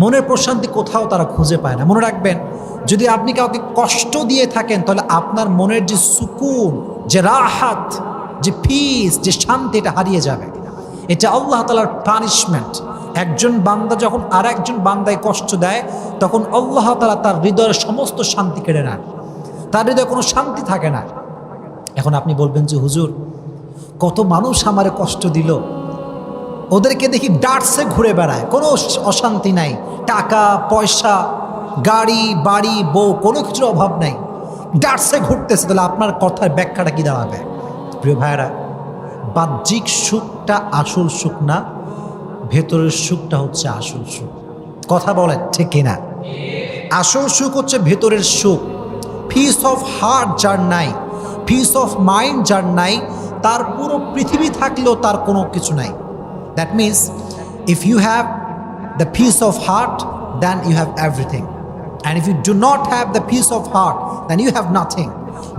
মনের প্রশান্তি কোথাও তারা খুঁজে পায় না। মনে রাখবেন, যদি আপনি কাউকে কষ্ট দিয়ে থাকেন তাহলে আপনার মনের যে সুকুন, যে রাহাত, যে পিস, যে শান্তি, এটা হারিয়ে যাবে। এটা আল্লাহ তাআলার পানিশমেন্ট। একজন বান্দা যখন আর একজন বান্দায় কষ্ট দেয় তখন আল্লাহ তাআলা তার হৃদয়ের সমস্ত শান্তি কেড়ে নেন, তার হৃদয়ে কোনো শান্তি থাকে না। এখন আপনি বলবেন যে হুজুর, কত মানুষ আমারে কষ্ট দিল, ওদেরকে দেখি ডার্টসে ঘুরে বেড়ায়, কোনো অশান্তি নাই, টাকা পয়সা, গাড়ি বাড়ি বউ, কোনো কিছুর অভাব নাই, ডার্টসে ঘুরতেছে, তাহলে আপনার কথার ব্যাখ্যাটা কি দাঁড়াবে? প্রিয় ভাইয়েরা, বাহ্যিক সুখটা আসল সুখ না, ভেতরের সুখটা হচ্ছে আসল সুখ। কথা বলেন ঠিক কিনা? আসল সুখ হচ্ছে ভেতরের সুখ। পিস অফ হার্ট যার নাই, পিস অফ মাইন্ড যার নাই, তার পুরো পৃথিবী থাকলেও তার কোনো কিছু নাই। That means if you have the peace of heart, then you have everything. And if you do not have the peace of heart, then you have nothing.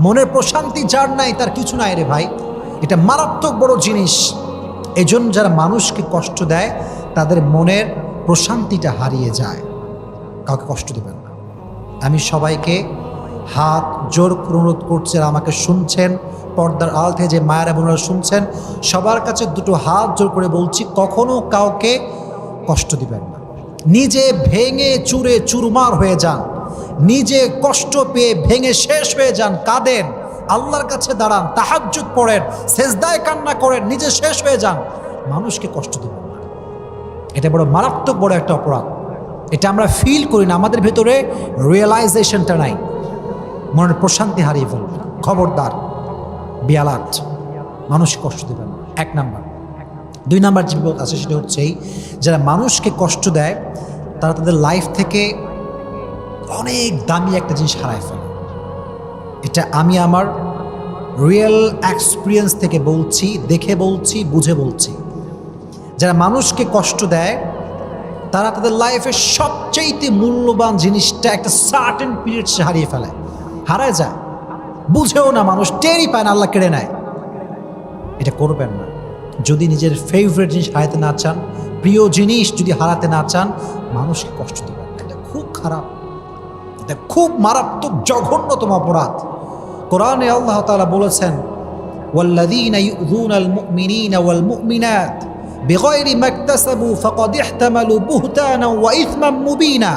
মনের প্রশান্তি যার নাই তার কিছু নাই রে ভাই। এটা মারাত্মক বড় জিনিস। এজন্য যারা মানুষকে কষ্ট দেয় তাদের মনের প্রশান্তিটা হারিয়ে যায়। কাউকে কষ্ট দেবেন না। আমি সবাইকে হাত জোর করে অনুরোধ করছি, আর আমাকে শুনছেন পর্দার আড়াল থেকে যে মায়েরা বোনেরা শুনছেন, সবার কাছে দুটো হাত জোর করে বলছি, কখনো কাউকে কষ্ট দিবেন না। নিজে ভেঙে চুরে চুরমার হয়ে যান, নিজে কষ্ট পেয়ে ভেঙে শেষ হয়ে যান, কাঁদেন, আল্লাহর কাছে দাঁড়ান, তাহাজ্জুদ পড়েন, সেজদায় কান্না করেন, নিজে শেষ হয়ে যান, মানুষকে কষ্ট দিবেন না। এটা বড় মারাত্মক বড় একটা অপরাধ। এটা আমরা ফিল করি না, আমাদের ভেতরে রিয়েলাইজেশনটা নাই, মনের প্রশান্তি হারিয়ে ফেলবে। খবরদার, বিয়ালাত, মানুষকে কষ্ট দেবেন না, 1 নাম্বার। 2 নাম্বার যে বিপদ আছে সেটা হচ্ছে এই, যারা মানুষকে কষ্ট দেয় তারা তাদের লাইফ থেকে অনেক দামি একটা জিনিস হারায় ফেলে। এটা আমি আমার রিয়েল এক্সপিরিয়েন্স থেকে বলছি, দেখে বলছি, বুঝে বলছি। যারা মানুষকে কষ্ট দেয় তারা তাদের লাইফের সবচেয়ে মূল্যবান জিনিসটা একটা সার্টেন পিরিয়ড সে হারিয়ে ফেলে, হারায় যায়, বুঝেও না, মানুষ টেরই পায় না, আল্লাহ কেড়ে নেয়। এটা করবেন না। যদি নিজের ফেভারিট জিনিস হারাতে না চান, প্রিয় জিনিস যদি হারাতে না চান, মানুষকে কষ্ট দেবেন না। এটা খুব খারাপ, এটা খুব মারাত্মক জঘন্যতম অপরাধ। কোরআনে আল্লাহ তাআলা বলেছেন, ওয়াল্লাযীনা ইউযুনাল মুমিনিনা ওয়াল মুমিনাত বিগাইরি মাকতাসাবু ফাকাদ ইহতামালু বুহতানা ওয়া ইসমান মুবিনা।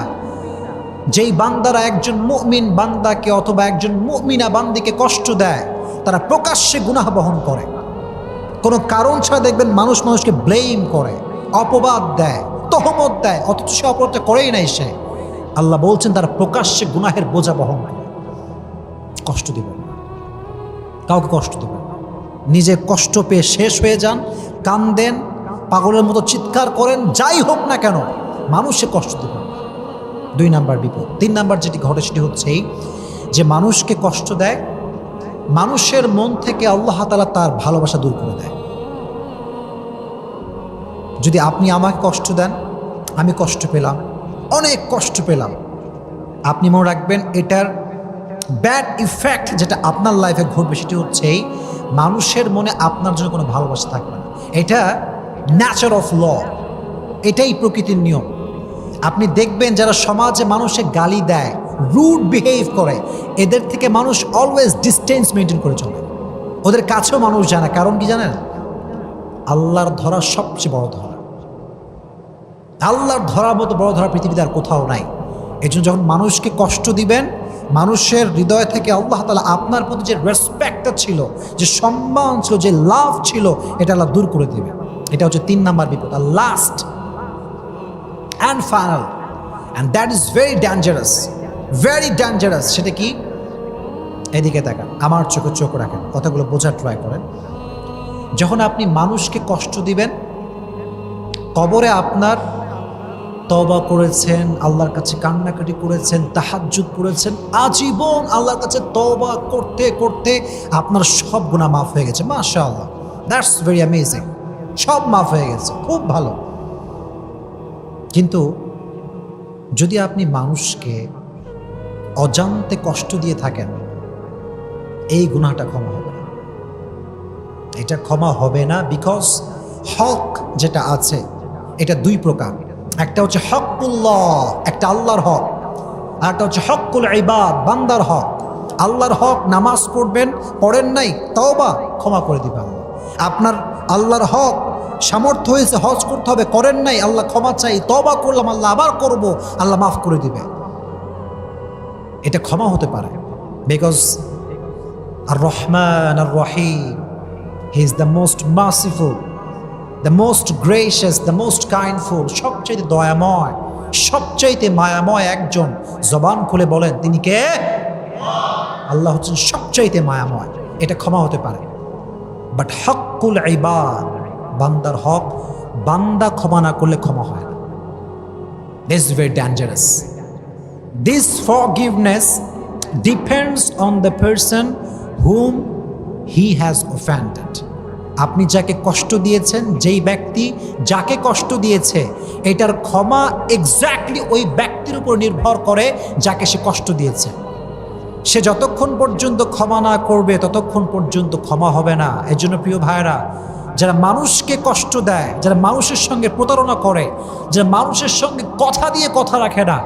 যেই বান্দারা একজন মুমিন বান্দাকে অথবা একজন মুমিনা বান্দিকে কষ্ট দেয়, তারা প্রকাশ্যে গুনাহ বহন করে। কোনো কারণ ছাড়া দেখবেন মানুষ মানুষকে ব্লেম করে, অপবাদ দেয়, তহমত দেয়, অথচ সে অপরাধটা করেই নাই সে। আল্লাহ বলছেন তারা প্রকাশ্যে গুনাহের বোঝা বহন করে। কষ্ট দিবেন না, কাউকে কষ্ট দিবেন না। নিজে কষ্ট পেয়ে শেষ হয়ে যান, কান্দেন, পাগলের মতো চিৎকার করেন, যাই হোক না কেন, মানুষে কষ্ট দেবেন না। 2 নাম্বার বিপদ। 3 নাম্বার যেটি ঘটে সেটি হচ্ছে এই, যে মানুষকে কষ্ট দেয়, মানুষের মন থেকে আল্লাহ তাআলা তার ভালোবাসা দূর করে দেয়। যদি আপনি আমাকে কষ্ট দেন, আমি কষ্ট পেলাম, অনেক কষ্ট পেলাম, আপনি মনে রাখবেন এটার ব্যাড ইফেক্ট যেটা আপনার লাইফে ঘটবে সেটি হচ্ছে এই, মানুষের মনে আপনার জন্য কোনো ভালোবাসা থাকবে না। এটা ন্যাচার অফ ল, এটাই প্রকৃতির নিয়ম। আপনি দেখবেন যারা সমাজে মানুষে গালি দেয়, রুড বিহেভ করে, এদের থেকে মানুষ অলওয়েজ ডিস্টেন্স মেনটেন করে চলে, ওদের কাছেও মানুষ যায় না। কারণ কি জানেন? আল্লাহর ধরা সবচেয়ে বড় ধরা। আল্লাহর ধরার মতো বড় ধরা পৃথিবীতে আর কোথাও নাই। এই জন্য যখন মানুষকে কষ্ট দিবেন, মানুষের হৃদয় থেকে আল্লাহ তাআলা আপনার প্রতি যে রেসপেক্টটা ছিল, যে সম্মান ছিল, যে লাভ ছিল, এটা আল্লাহ দূর করে দিবে। এটা হচ্ছে 3 নাম্বার বিপদ। আর last and final, and that is very dangerous, very dangerous. সেটা কি? এদিকে তাকান, আমার চোখে চোখ রাখেন, কথাগুলো বোঝার ট্রাই করেন। যখন আপনি মানুষকে কষ্ট দিবেন, কবরে আপনার তওবা করেছেন, আল্লাহর কাছে কান্নাকাটি করেছেন, তাহাজ্জুদ করেছেন, আজীবন আল্লাহর কাছে তওবা করতে করতে আপনার সব গুনাহ মাফ হয়ে গেছে, মাশাআল্লাহ, দ্যাটস ভেরি অ্যামেজিং, সব মাফ হয়ে গেছে, খুব ভালো। কিন্তু যদি আপনি মানুষকে অজান্তে কষ্ট দিয়ে থাকেন, এই গুনাহটা ক্ষমা হবে না। এটা ক্ষমা হবে না, বিকজ হক যেটা আছে এটা 2 প্রকার। একটা হচ্ছে হকুল্লাহ, একটা আল্লাহর হক, আর একটা হচ্ছে হকুল ইবাদ, বান্দার হক। আল্লাহর হক নামাজ পড়বেন, পড়েন নাই, তওবা, ক্ষমা করে দিবে আল্লাহ। আপনার আল্লাহর হক সামর্থ্য হয়েছে হজ করতে হবে, করেন নাই, আল্লাহ ক্ষমা চাই, তওবা করলাম, আল্লাহ আবার করব, আল্লাহ মাফ করে দিবে। এটা ক্ষমা হতে পারে, বিকজ আর রহমান আর রহিম, he is the most merciful, the most gracious, the most kindful, সবচাইতে দয়াময়, সবচাইতে মায়াময় একজন। জবান খুলে বলেন তিনি কে? আল্লাহ হচ্ছেন সবচাইতে মায়াময়। এটা ক্ষমা হতে পারে। বাট হকুল ইবাদ, বান্দার হক, বান্দা ক্ষমা না করলে ক্ষমা হয় না। This is very dangerous. This forgiveness depends on the person hmm he has offended. আপনি যাকে কষ্ট দিয়েছেন, যেই ব্যক্তি যাকে কষ্ট দিয়েছে, এটার ক্ষমা এক্স্যাক্টলি ওই ব্যক্তির উপর নির্ভর করে যাকে সে কষ্ট দিয়েছে। সে যতক্ষণ পর্যন্ত ক্ষমা না করবে ততক্ষণ পর্যন্ত ক্ষমা হবে না। এই জন্য প্রিয় ভাইরা, যারা মানুষকে কষ্ট দেয়, যারা মানুষের সঙ্গে প্রতারণা করে, যারা মানুষের সঙ্গে কথা দিয়ে কথা রাখে না,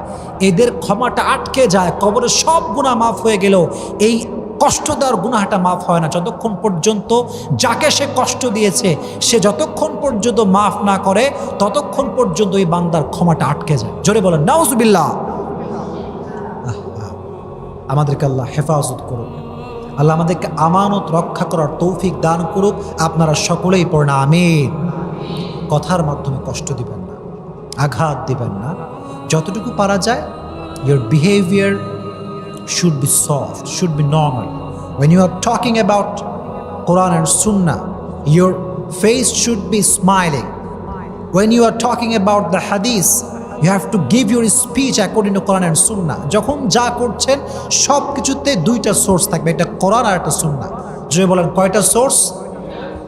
এদের ক্ষমাটা আটকে যায়। কবরে সব গুনাহ মাফ হয়ে গেলেও এই কষ্ট দেওয়ার গুনাহটা মাফ হয় না যতক্ষণ পর্যন্ত যাকে সে কষ্ট দিয়েছে সে যতক্ষণ পর্যন্ত মাফ না করে ততক্ষণ পর্যন্ত এই বান্দার ক্ষমাটা আটকে যায়। জোরে বলেন নাউজুবিল্লাহ। আমাদেরকে আল্লাহ হেফাজত করুক, আল্লাহ আমাদেরকে আমানত রক্ষা করার তৌফিক দান করুক। আপনারা সকলেই পড়েন আমিন। কথার মাধ্যমে কষ্ট দিবেন না, আঘাত দিবেন না। যতটুকু পারা যায়, your behavior should be soft, should be normal. When you are talking about Quran and Sunnah, your face should be smiling. When you are talking about the Hadith, you have to give your speech according to Quran and Sunnah. যখন যা করছেন সব কিছুতে দুইটা source থাকবে, এটা কোরআন আর একটা সুন্নাহ। যদি বলেন কয়টা সোর্স?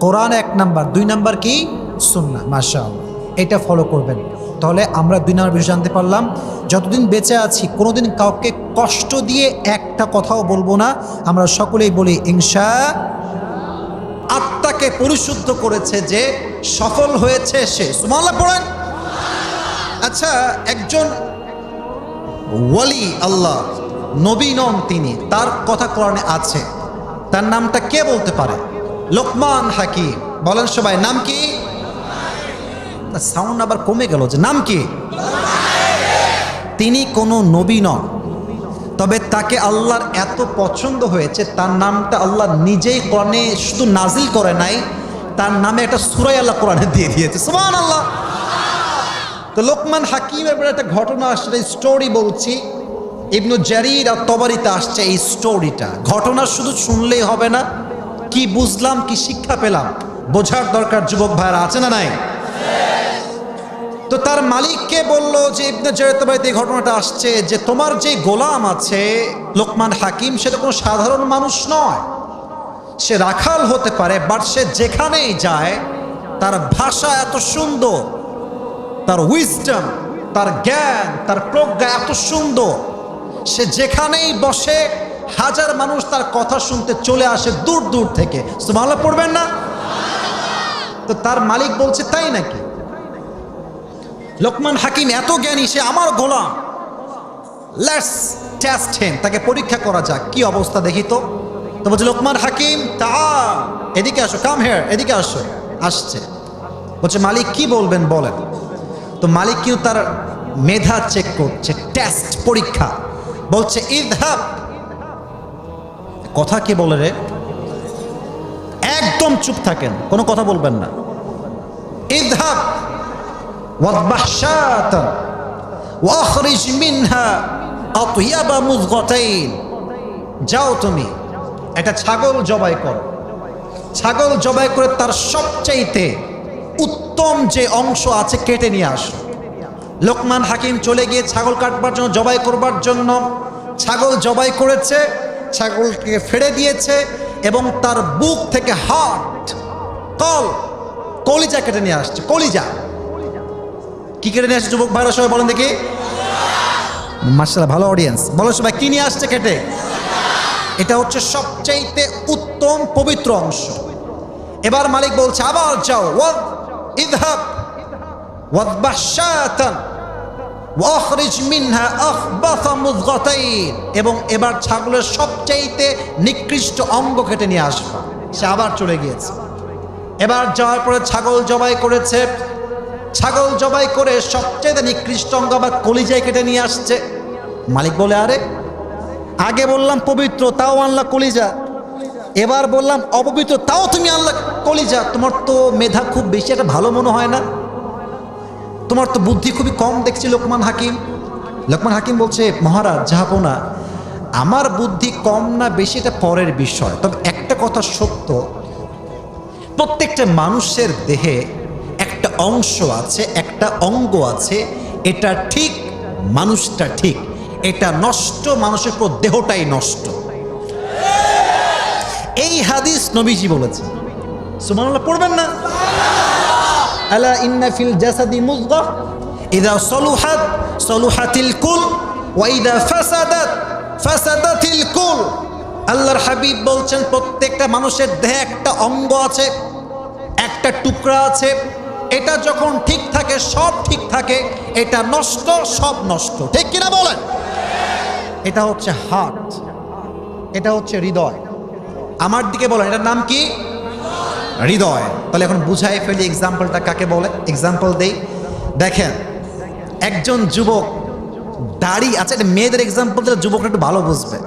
কোরআন এক নাম্বার, দুই নাম্বার কি? সুন্নাহ। মাশাআল্লাহ, এটা ফলো করবেন। তাহলে আমরা দুই নাম্বার বিষয় জানতে পারলাম, যতদিন বেঁচে আছি কোনোদিন কাউকে কষ্ট দিয়ে একটা কথাও বলবো না। আমরা সকলেই বলি ইনশাআল্লাহ। আত্মাকে পরিশুদ্ধ করেছে যে, সফল হয়েছে সে। সুবহানাল্লাহ পড়েন। আচ্ছা, একজন ওয়ালি আল্লাহ, নবী নন তিনি, তার কথা কোরআনে আছে। তার নামটা কে বলতে পারে? লোকমান হাকিম। বলেন সবাই, নাম কি? সাউন্ড আবার কমে গেল, যে নাম কি? তিনি কোনো নবী নন, তবে তাকে আল্লাহর এত পছন্দ হয়েছে, তার নামটা আল্লাহ নিজেই কোরআনে শুধু নাজিল করে নাই, তার নামে একটা সূরা আল্লাহ কোরআনে দিয়ে দিয়েছে। সুবহানাল্লাহ। তো লোকমান হাকিমের ব্যাপারে একটা ঘটনা আসছে, স্টোরি বলছি। ইবনু জারির আর তবারিতে আসছে এই স্টোরিটা। ঘটনা শুধু শুনলেই হবে না, কি বুঝলাম, কি শিক্ষা পেলাম, বোঝার দরকার। যুবক ভাইরা আছে না নাই? তো তার মালিককে বলল যে, ইবনে জারির তবারিতে এই ঘটনাটা আসছে যে, তোমার যে গোলাম আছে লোকমান হাকিম, সেটা কোনো সাধারণ মানুষ নয়। সে রাখাল হতে পারে, বাট সে যেখানেই যায় তার ভাষা এত সুন্দর, তার উইজডম, তার জ্ঞান, তার প্রজ্ঞা এত সুন্দর, সে যেখানেই বসে হাজার মানুষ তার কথা শুনতে চলে আসে দূর দূর থেকে। সুবহানাল্লাহ পড়বেন না? তো তার মালিক বলছে, তাই নাকি? লোকমান হাকিম এত জ্ঞানী, সে আমার গোলাম, লেটস টেস্ট হিম, তাকে পরীক্ষা করা যাক, কি অবস্থা দেখি তো। তো বলছে লোকমান হাকিম, তা এদিকে আসো, কাম হিয়ার, এদিকে আসো। আসছে, বলছে মালিক কি বলবেন বলেন। তো মালিক কিন্তু তার মেধা চেক করছে, টেস্ট, পরীক্ষা। বলছে ইযহাব। কথা কে বলে রে? একদম চুপ থাকেন, কোনো কথা বলবেন না। ইযহাব ওয়াদবাহ শাতান ওয়াখরিজ মিনহা আতয়াবা মুযগাতাইন। যাও তুমি একটা ছাগল জবাই করো, ছাগল জবাই করে তার সবচাইতে উত্তম যে অংশ আছে কেটে নিয়ে আসো। লোকমান হাকিম চলে গিয়ে ছাগল কাটবার জন্য, জবাই করবার জন্য ছাগল জবাই করেছে, ছাগলকে ফেড়ে দিয়েছে এবং তার বুক থেকে হার্ট, কলিজা কেটে নিয়ে আসছে। কলিজা কি কেটে নিয়ে আসছে? যুবক ভাইরা সবাই বলেন দেখি। মাশাআল্লাহ, ভালো অডিয়েন্স। বলো সবাই, কি নিয়ে আসছে কেটে? এটা হচ্ছে সবচাইতে উত্তম পবিত্র অংশ। এবার মালিক বলছে আবার যাও, ইযহাব ওয়াদবাহ শাতান ওয়াখরিজ মিনহা আখবাথা মুযগাতাইন, এবং এবার ছাগলের সবচাইতে নিকৃষ্ট অঙ্গ কেটে নিয়ে আসবা। সে আবার চলে গিয়েছে। এবার যাওয়ার পরে ছাগল জবাই করেছে, ছাগল জবাই করে সবচাইতে নিকৃষ্ট অঙ্গ আবার কলিজায় কেটে নিয়ে আসছে। মালিক বলে, আরে আগে বললাম পবিত্র, তাও আনলা কলিজা, এবার বললাম অপবিত্র, তাও তুমি আনলা কলিজা। তোমার তো মেধা খুব বেশি একটা ভালো মনে হয় না, তোমার তো বুদ্ধি খুবই কম দেখছি লোকমান হাকিম। লোকমান হাকিম বলছে, মহারাজ জাহাপনা, আমার বুদ্ধি কম না বেশি এটা পরের বিষয়, তবে একটা কথা সত্য, প্রত্যেকটা মানুষের দেহে একটা অংশ আছে, একটা অঙ্গ আছে, এটা ঠিক মানুষটা ঠিক, এটা নষ্ট মানুষের পুরো দেহটাই নষ্ট। এই হাদিস নবীজি বলেছে। সুবহানাল্লাহ পড়বেন না? আলা ইন্না ফিল জাসাদি মুযগা ইযা সলুহাত সলুহাতিল কুল ওয়া ইযা ফাসাদাত ফাসাদাতিল কুল। আল্লাহর হাবিব বলছেন, প্রত্যেকটা মানুষের দেহে একটা অঙ্গ আছে, একটা টুকরা আছে, এটা যখন ঠিক থাকে সব ঠিক থাকে, এটা নষ্ট সব নষ্ট। ঠিক কিনা বলেন? এটা হচ্ছে হার্ট, এটা হচ্ছে হৃদয়। আমার দিকে বলেন, এটার নাম কি? হৃদয়। তাহলে এখন বুঝাই ফেলি এক্সাম্পলটা কাকে বলে। এক্সাম্পল দেই, দেখেন একজন যুবক দাড়ি, আচ্ছা এটা মেয়েদের এক্সাম্পল দিলে যুবকরা একটু ভালো বুঝবে।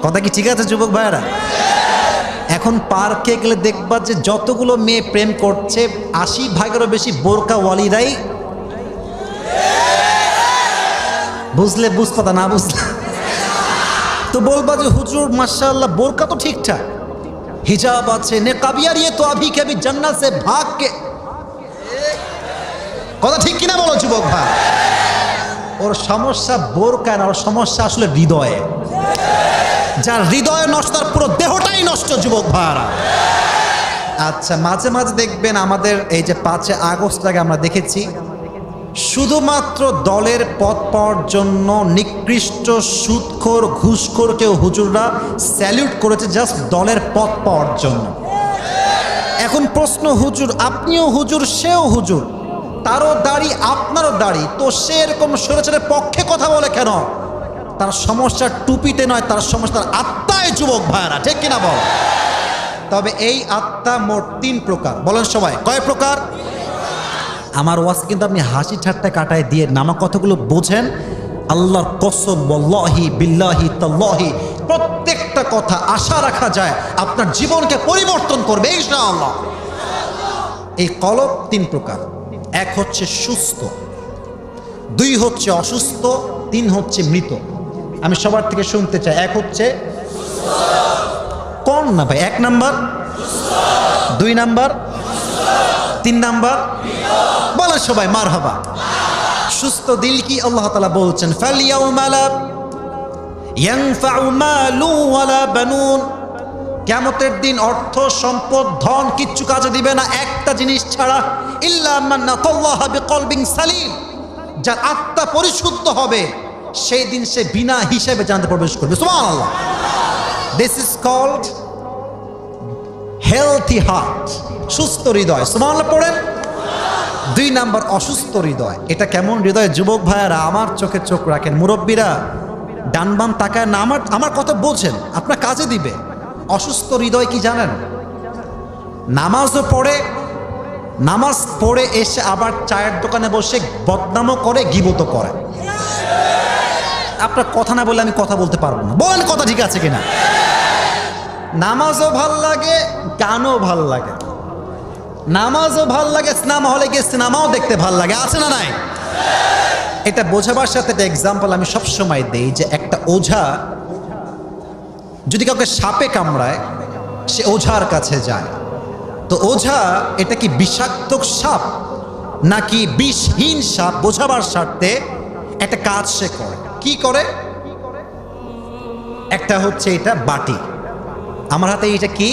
কথা কি ঠিক আছে যুবক ভাইয়েরা? এখন পার্কে গেলে দেখবা যে যতগুলো মেয়ে প্রেম করছে 80% বেশি বোরকাওয়ালিরাই। বুঝলে বুঝ, কথা না বুঝলে তো বলবা যে হুজুর মাশাআল্লাহ বোরকা তো ঠিকঠাক, হিজাব আছে, নেকাবিয়ার, ইয়ে তো আভি কবি জান্নাত সে ভাগ কে। কথা ঠিক কিনা বলো যুবক ভাই? ওর সমস্যা বোরকা না, ওর সমস্যা আসলে হৃদয়ে। যার হৃদয় নষ্ট তার পুরো দেহটাই নষ্ট যুবক ভাইরা। আচ্ছা, মাঝে মাঝে দেখবেন আমাদের এই যে 5 আগস্ট আগে আমরা দেখেছি শুধুমাত্র দলের পদ পাওয়ার জন্য নিকৃষ্ট সুদখোর ঘুষখোরকেও হুজুররা স্যালিউট করেছে, জাস্ট দলের পদ পাওয়ার জন্য। এখন প্রশ্ন, হুজুর আপনিও হুজুর, সেও হুজুর, তারও দাড়ি আপনারও দাড়ি, তো সে এরকম স্বৈরাচারের পক্ষে কথা বলে কেন? তার সমস্যা টুপিতে নয়, তার সমস্যা তার আত্মায় যুবক ভাইরা। ঠিক কিনা বল? তবে এই আত্মা মোট 3 প্রকার। বলেন সবাই, কয় প্রকার? আমার ওয়াজ কিন্তু আপনি হাসি ঠাট্টা কাটায় দিয়ে নামা কথাগুলো বোঝেন। আল্লাহর কসম, ওয়াল্লাহি বিল্লাহি তাল্লাহি, প্রত্যেকটা কথা আশা রাখা যায় আপনার জীবনকে পরিবর্তন করবে ইনশাআল্লাহ। এই কলব 3 প্রকার। 1 হচ্ছে সুস্থ, 2 হচ্ছে অসুস্থ, 3 হচ্ছে মৃত। আমি সবার থেকে শুনতে চাই, 1 হচ্ছে কোন না ভাই? 1 নাম্বার, 2 নাম্বার, 3 নাম্বার। বলেন সবাই মারহাবা। সুস্থ দিল কি আল্লাহ তাআলা বলছেন, ফালইয়াউমা লা ইয়ানফাউ মালু ওয়ালা বানুন। কিয়ামতের দিন অর্থ সম্পদ ধন কিচ্ছু কাজে দিবে না, একটা জিনিস ছাড়া, ইল্লা মান আতাল্লাহা বিকলবিন সালিম। যার আত্মা পরিশুদ্ধ হবে সেই দিন সে বিনা হিসাবে জান্নাতে প্রবেশ করবে। সুবহানাল্লাহ। This is called healthy heart, সুস্থ হৃদয়। সুবহানাল্লাহ পড়েন। 2 নাম্বার অসুস্থ হৃদয়। এটা কেমন হৃদয় যুবক ভাইয়ারা? আমার চোখে চোখ রাখেন, মুরব্বীরা ডান বাম তাকায় না, আমার কথা বোঝেন, আপনার কাজে দিবে। অসুস্থ হৃদয় কি জানেন? নামাজও পড়ে, নামাজ পড়ে এসে আবার চায়ের দোকানে বসে বদনামও করে, গীবতও করে। আপনার কথা না বললে আমি কথা বলতে পারবো না। বলেন কথা ঠিক আছে কিনা? নামাজও ভাল লাগে, গানও ভাল লাগে, নামাজও ভাল লাগে, সিনেমা হলে গিয়ে সিনেমাও দেখতে ভাল লাগে, আছে না নাই? এটা বোঝাবার সাথে একটা এক্সাম্পল আমি সবসময় দেই, যে একটা ওঝা যদি কাউকে সাপে কামড়ায়, সে ওঝার কাছে যায়, তো ওঝা এটা কি বিষাক্ত সাপ নাকি বিষহীন সাপ বোঝাবার স্বার্থে একটা কাজ সে করে। কি করে? একটা হচ্ছে এটা বাটি, আমার হাতে এটা কি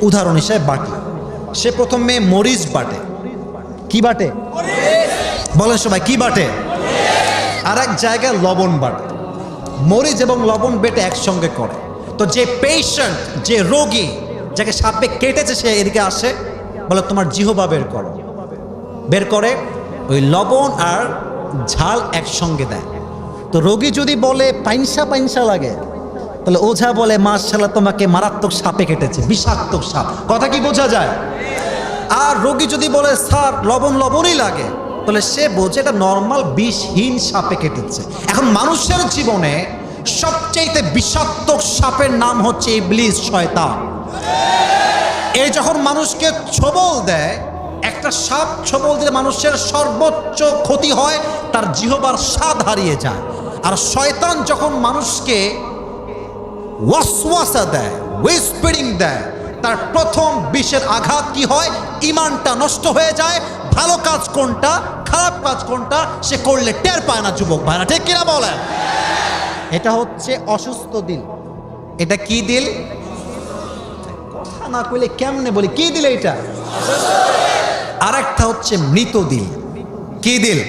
উদাহরণ হিসেবে বাটি। সে প্রথমে মরিচ বাটে। কি বাটে? বলেন সবাই, কি বাটে? আর এক জায়গায় লবণ বাটে। মরিচ এবং লবণ বেটে একসঙ্গে করে। তো যে পেশেন্ট, যে রোগী, যাকে সাপে কেটেছে, সে এদিকে আসে, বলে তোমার জিহ্বা বের করো। বের করে ওই লবণ আর ঝাল একসঙ্গে দেয়। তো রোগী যদি বলে পাইনসা পাইনসা লাগে, তাহলে ওঝা বলে মাশাআল্লাহ তোমাকে মারাত্মক সাপে কেটেছে, বিষাক্ত সাপ। কথা কি বোঝা যায়? আর রোগী যদি বলে স্যার লবণ লবণই লাগে, তাহলে সে বোঝে এটা নর্মাল বিষহীন সাপে কেটেছে। এখন মানুষের জীবনে সবচেয়ে বিষাক্ত সাপের নাম হচ্ছে ইবলিস, শয়তান। এই যখন মানুষকে ছোবল দেয়, একটা সাপ ছোবল দিলে মানুষের সর্বোচ্চ ক্ষতি হয়, তার জিহ্বার স্বাদ হারিয়ে যায়। আর শয়তান যখন মানুষকে ওয়াসওয়াসা দেয়, হুইসপারিং দেয়, তার প্রথম বিষের আঘাত কি হয়? ঈমানটা নষ্ট হয়ে যায়। ভালো কাজ কোনটা, খারাপ কাজ কোনটা সে করলে টের পায় না। যুবক ভাইরা ঠিক কিনা বলেন? এটা হচ্ছে অসুস্থ দিল। এটা কি দিল? কথা না কইলে কেমনে বলি কি দিল এটা? আর একটা হচ্ছে মৃত দিল। কি দিল?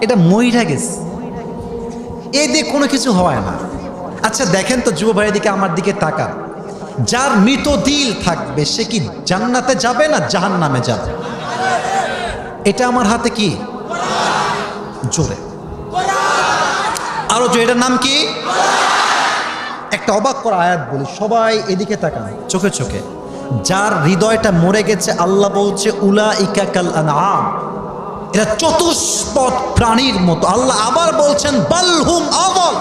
এটা মইরা গেছে, এই দিয়ে কোনো কিছু হয় না। আচ্ছা দেখেন তো যুব ভাইয়ের দিকে, আমার দিকে তাকান। যার মৃত দিল থাকবে সে কি জান্নাতে যাবে না জাহান্নামে যাবে? এটা আমার হাতে কি? জোরে আরো জোরে, এটার নাম কি? একটা অবাক করা আয়াত বলি, সবাই এদিকে তাকান চোখে চোখে। যার হৃদয়টা মরে গেছে, আল্লাহ বলছে উলাইকা কাল আনআম, এরা চতুষ্পদ প্রাণীর মতো। আল্লাহ আবার বলছেন বালহুম আযাল।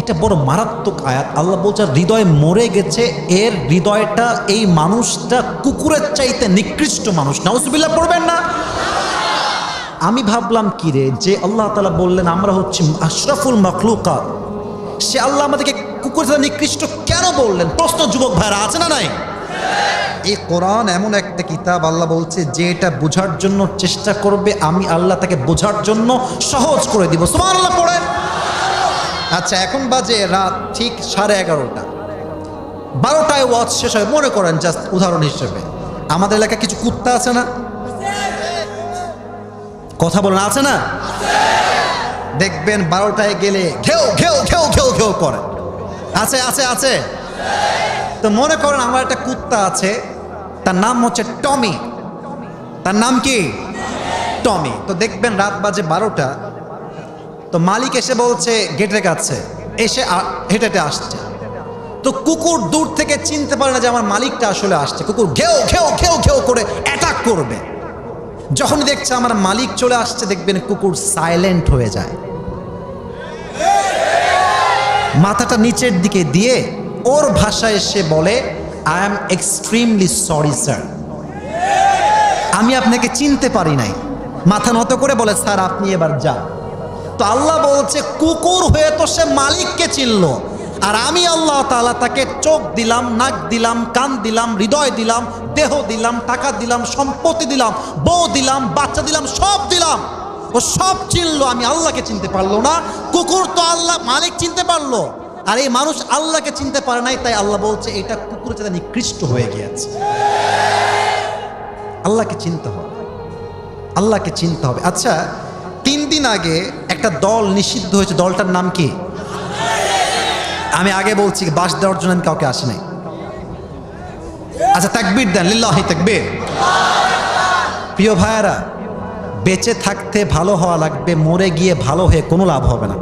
এটা বড় মারাত্মক আয়াত। আল্লাহ বলছে হৃদয় মরে গেছে, এর হৃদয়টা, এই মানুষটা কুকুরের চাইতে নিকৃষ্ট মানুষ। নাউজুবিল্লাহ পড়বেন না? আমি ভাবলাম কি রে, যে আল্লাহ তাআলা বললেন আমরা হচ্ছে আশরাফুল মাখলুকাত, সে আল্লাহ আমাদেরকে কুকুরের চাইতে নিকৃষ্ট কেন বললেন? প্রশ্ন যুবক ভাইরা আছে না নাই? এই কোরআন এমন একটা কিতাব, আল্লাহ বলছে যে এটা বোঝার জন্য চেষ্টা করবে, আমি আল্লাহ তাকে বোঝার জন্য সহজ করে দিব। সুবহানাল্লাহ পড়েন। আচ্ছা এখন বাজে রাত ঠিক 11:30। 12টায় ওয়াজ শেষ হয়। মনে করেন জাস্ট উদাহরণ হিসেবে, আমাদের এলাকায় কিছু কুত্তা আছে না? কথা বলেন, আছে না? দেখবেন 12টায় গেলে ঘেউ ঘেউ ঘেউ ঘেউ ঘেউ করে। আছে আছে আছে। তো মনে করেন আমার একটা কুত্তা আছে, তার নাম হচ্ছে টমি। তার নাম কি? টমি। তো দেখবেন রাত বাজে 12টা, তো মালিক এসে বলছে গেটের কাছে, এসে হেঁটে হেঁটে আসছে। তো কুকুর দূর থেকে চিনতে পারে না যে আমার মালিকটা আসলে আসছে। কুকুর ঘেউ ঘেউ ঘেউ ঘেউ করে অ্যাটাক করবে। যখনই দেখছে আমার মালিক চলে আসছে, দেখবেন কুকুর সাইলেন্ট হয়ে যায়, মাথাটা নিচের দিকে দিয়ে ওর ভাষায় সে বলে I am extremely sorry sir, আমি আপনাকে চিনতে পারি নাই। মাথা নত করে বলে স্যার আপনি এবার যান। তো আল্লাহ বলছে কুকুর হয়ে তো সে মালিককে চিনল, আর আমি আল্লাহ তাআলা তাকে চোখ দিলাম, নাক দিলাম, কান দিলাম, হৃদয় দিলাম, দেহ দিলাম, টাকা দিলাম, সম্পত্তি দিলাম, বউ দিলাম, বাচ্চা দিলাম, সব দিলাম। ও সব চিনলো, আমি আল্লাহকে চিনতে পারলো না। কুকুর তো আল্লাহ মালিক চিনতে পারলো, আর এই মানুষ আল্লাহকে চিনতে পারে নাই। তাই আল্লাহ বলছে এটা কুকুরের চেয়ে নিকৃষ্ট হয়ে গিয়েছে। আল্লাহকে চিনতে হবে, আল্লাহকে চিনতে হবে। আচ্ছা 3 দিন আগে একটা দল নিষিদ্ধ হয়েছে, দলটার নাম কি? আমি আগে বলছি বাস দেওয়ার জন্য কাউকে আসে নাই। আচ্ছা তাকবীর দেন, লিল্লাহি তাকবীর। প্রিয় ভাইয়েরা, বেঁচে থাকতে ভালো হওয়া লাগবে, মরে গিয়ে ভালো হয়ে কোনো লাভ হবে না।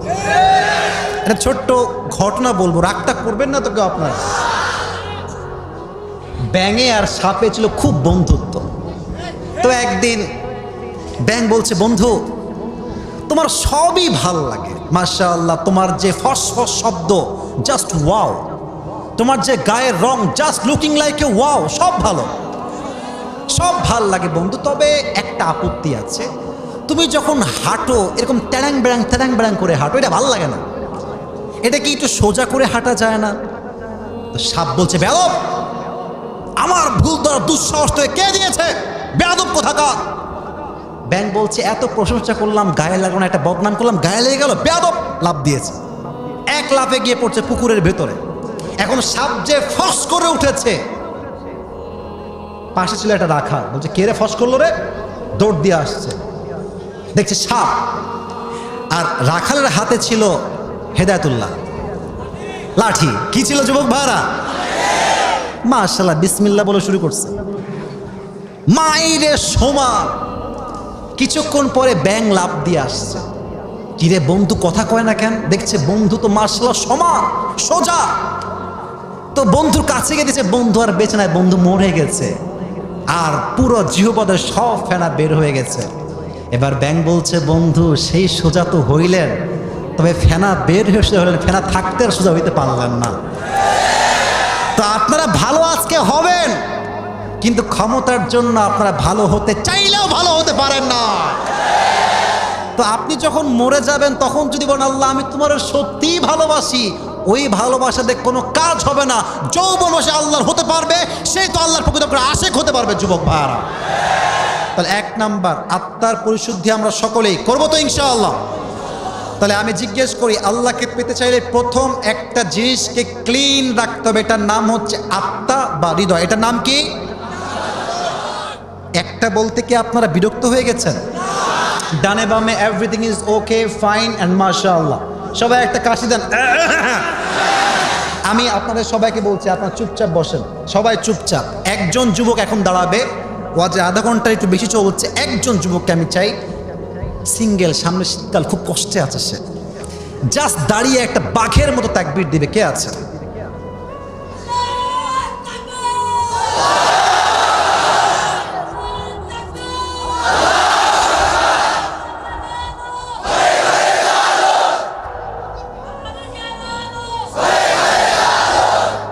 একটা ছোট্ট ঘটনা বলবো, রাগটা করবেন না তো কেউ আপনারা। ব্যাঙে আর সাপে ছিল খুব বন্ধুত্ব। তো একদিন ব্যাঙ বলছে বন্ধু তোমার সবই ভালো লাগে, মাশাআল্লাহ, তোমার যে ফসফস শব্দ জাস্ট ওয়াও, তোমার যে গায়ের রং just looking like a wow, সব ভালো, সব ভাল লাগে বন্ধু। তবে একটা আপত্তি আছে, তুমি যখন হাঁটো এরকম ট্যাড়াং ব্যাড়াং করে হাঁটো, এটা ভাল লাগে না। এটা কি একটু সোজা করে হাঁটা যায় না? তো সাপ বলছে বেয়াদব, আমার ভুল ধরার দুঃসাহস তোকে কে দিয়েছে, বেয়াদব কোথাকার। ব্যাঙ বলছে এত প্রশংসা করলাম, গায়ে লাগানো একটা বদনাম করলাম, গায়ে লেগে গেল, বেয়াদব। লাফ দিয়েছে, এক লাফে গিয়ে পড়ছে পুকুরের ভেতরে। এখন সাপ যে ফস করে উঠেছে, পাশে ছিল একটা রাখাল, বলছে কে রে ফস করলো রে, দৌড় দিয়ে আসছে, দেখছে সাপ। আর রাখালের হাতে ছিল হেদায়েতুল্লাহ লাঠি। কি ছিল যুবক ভাইরা? মাশাআল্লাহ, বিসমিল্লাহ বলে শুরু করছে। মাইরে সোমা কিছুক্ষণ পরে ব্যাঙ লাফ দিয়ে আসছে। কিরে বন্ধু কথা কয় না কেন? দেখছে বন্ধু তো মাশাআল্লাহ সমান সোজা। তো বন্ধুর কাছে গিয়ে দিচ্ছে, বন্ধু আর বেঁচে নাই, বন্ধু মরে গেছে, আর পুরো জিহ্বাদের সব ফেনা বের হয়ে গেছে। এবার ব্যাঙ বলছে, বন্ধু সেই সোজা তো হইলেন, তবে ফেনা বের হয়ে সোজা হলেন, ফেনা থাকতে আর সোজা হইতে পারলেন না। তো আপনারা ভালো আজকে হবেন, কিন্তু ক্ষমতার জন্য আপনারা ভালো হতে চাইলেও ভালো হতে পারেন না। তো আপনি যখন মরে যাবেন তখন যদি বলেন আল্লাহ আমি তোমার সত্যিই ভালোবাসি, ওই ভালোবাসাতে কোনো কাজ হবে না। যৌবন বসে আল্লাহর হতে পারবে, সেই তো আল্লাহর প্রকৃত করে আশেক হতে পারবে যুবক ভাইরা। তাহলে 1 নাম্বার আত্মার পরিশুদ্ধি আমরা সকলেই করবো তো ইনশাআল্লাহ। তাহলে আমি জিজ্ঞেস করি, আল্লাহকে পেতে চাইলে প্রথম একটা জিনিসকে ক্লিন রাখতে হবে, এটার নাম হচ্ছে আত্মা বা হৃদয়। এটার নাম কি? একটা বলতে কি আপনারা বিরক্ত হয়ে গেছেন? ডানে বামে everything is okay fine and মাশাআল্লাহ, সবাই একটা কাশি দেন। আমি আপনাদের সবাইকে বলছি আপনারা চুপচাপ বসেন, সবাই চুপচাপ। একজন যুবক এখন দাঁড়াবে, ওয়াজে আধা ঘন্টা একটু বেশি চলছে। একজন যুবককে আমি চাই, সিঙ্গেল, সামনে শীতকাল, খুব কষ্টে আছে সে, জাস্ট দাঁড়িয়ে একটা বাঘের মতো তাকবীর দিবে। কে আছে?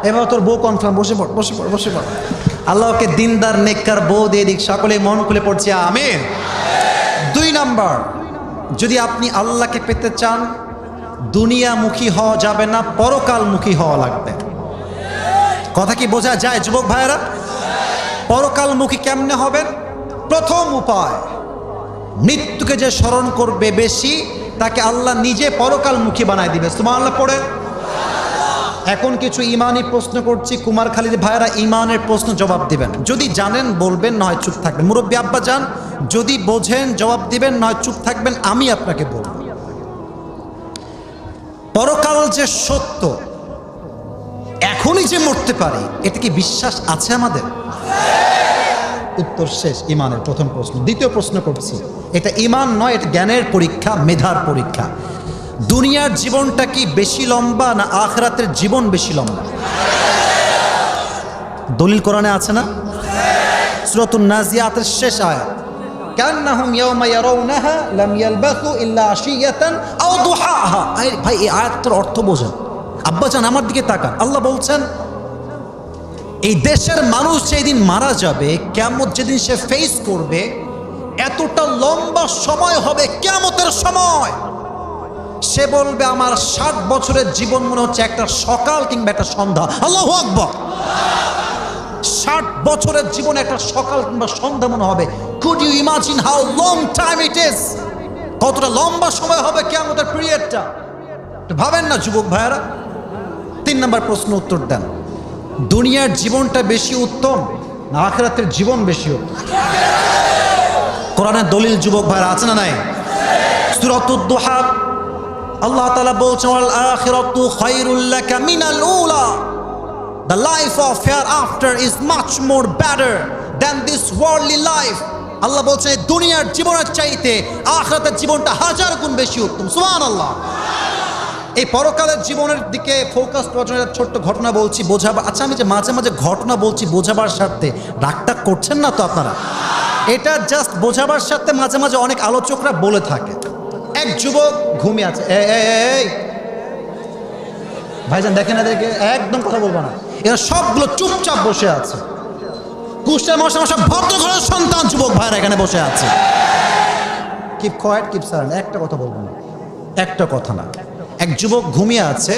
এবার তোর বউ কনফার্ম, বসে পড় বসে পড় বসে পড়। আল্লাহকে দিনদার নেককার বউ দিয়ে দিক, সকলে মন খুলে পড়ছে আমিন। 2 নাম্বার, যদি আপনি আল্লাহকে পেতে চান দুনিয়ামুখী হওয়া যাবে না, পরকালমুখী হওয়া লাগবে। কথা কি বোঝা যায় যুবক ভাইয়েরা? পরকালমুখী কেমনে হবেন? প্রথম উপায়, মৃত্যুকে যে স্মরণ করবে বেশি তাকে আল্লাহ নিজে পরকালমুখী বানায় দিবে। সুবহানাল্লাহ পড়ে। এখন কিছু ইমানি প্রশ্ন করছি, কুমারখালীর ভাইয়েরা ইমানের প্রশ্ন জবাব দিবেন। যদি জানেন বলবেন, নয় চুপ থাকবেন। মুরব্বী আব্বা যান, যদি বোঝেন জবাব দিবেন, নয় চুপ থাকবেন। আমি আপনাকে বলব, পরকাল যে সত্য, এখনই যে মরতে পারি, এটা কি বিশ্বাস আছে আমাদের? উত্তর শেষ, ইমানের প্রথম প্রশ্ন। দ্বিতীয় প্রশ্ন করছি, এটা ইমান নয়, এটা জ্ঞানের পরীক্ষা, মেধার পরীক্ষা। দুনিয়ার জীবনটা কি বেশি লম্বা না আখিরাতের জীবন বেশি লম্বা? দলিল কোরআনে আছে না? সূরাতুন নাজিয়াতের শেষ আয়াত, কান্নাহুম ইয়াওমা ইয়ারাউনাহা লাম ইয়ালবাসু ইল্লা আশিয়াতান আও দুহাহা। ভাই এই আয়াতটার অর্থ বোঝেন। আব্বাজান আমার দিকে তাকান। আল্লাহ বলছেন এই দেশের মানুষ যেদিন মারা যাবে, কিয়ামত যেদিন সে ফেস করবে, এতটা লম্বা সময় হবে কিয়ামতের সময়, সে বলবে আমার 60 বছরের জীবন মনে হচ্ছে একটা সকাল কিংবা একটা সন্ধ্যা। আল্লাহু আকবার। 60 বছরের জীবন একটা সকাল কিংবা সন্ধ্যা মনে হবে। Could you imagine how long time it is? কতটা লম্বা সময় হবে কিয়ামতের পিরিয়ডটা, ভাবেন না যুবক ভাইয়েরা? 3 নম্বর প্রশ্ন উত্তর দেন, দুনিয়ার জীবনটা বেশি উত্তম না আখিরাতের জীবন বেশি উত্তম? কোরআনের দলিল যুবক ভাইয়েরা আছে না নাই? সূরাতুদ দুহা আল্লাহ তাআলা বলছেন, ওয়াল আখিরাতু খায়রুল লাকা মিনাল উলা। The life of hereafter is much more better than this worldly life. আল্লাহ বলছেন দুনিয়ার জীবনের চাইতে আখিরাতের জীবনটা 1000 গুণ বেশি উত্তম। সুবহানাল্লাহ। এই পরকালের জীবনের দিকে ফোকাস করার জন্য একটা ছোট্ট ঘটনা বলছি বোঝাবার। আচ্ছা, আমি যে মাঝে মাঝে ঘটনা বলছি বোঝাবার স্বার্থে, রাগটা করছেন না তো আপনারা? এটা জাস্ট বোঝাবার স্বার্থে মাঝে মাঝে অনেক আলোচকরা বলে থাকে। এক যুবক ঘুমিয়ে আছে, এই ভাইজান দেখেন এদেরকে, একদম কথা বলবো না, এরা সবগুলো চুপচাপ বসে আছে। কুষ্টিয়া মশা মশা ভদ্র ঘরের সন্তান যুবক ভাইরা এখানে বসে আছে। কিপ কোয়েট, কিপ সাইলেন্ট, একটা কথা বলবো না, একটা কথা না। এক যুবক ঘুমিয়ে আছে,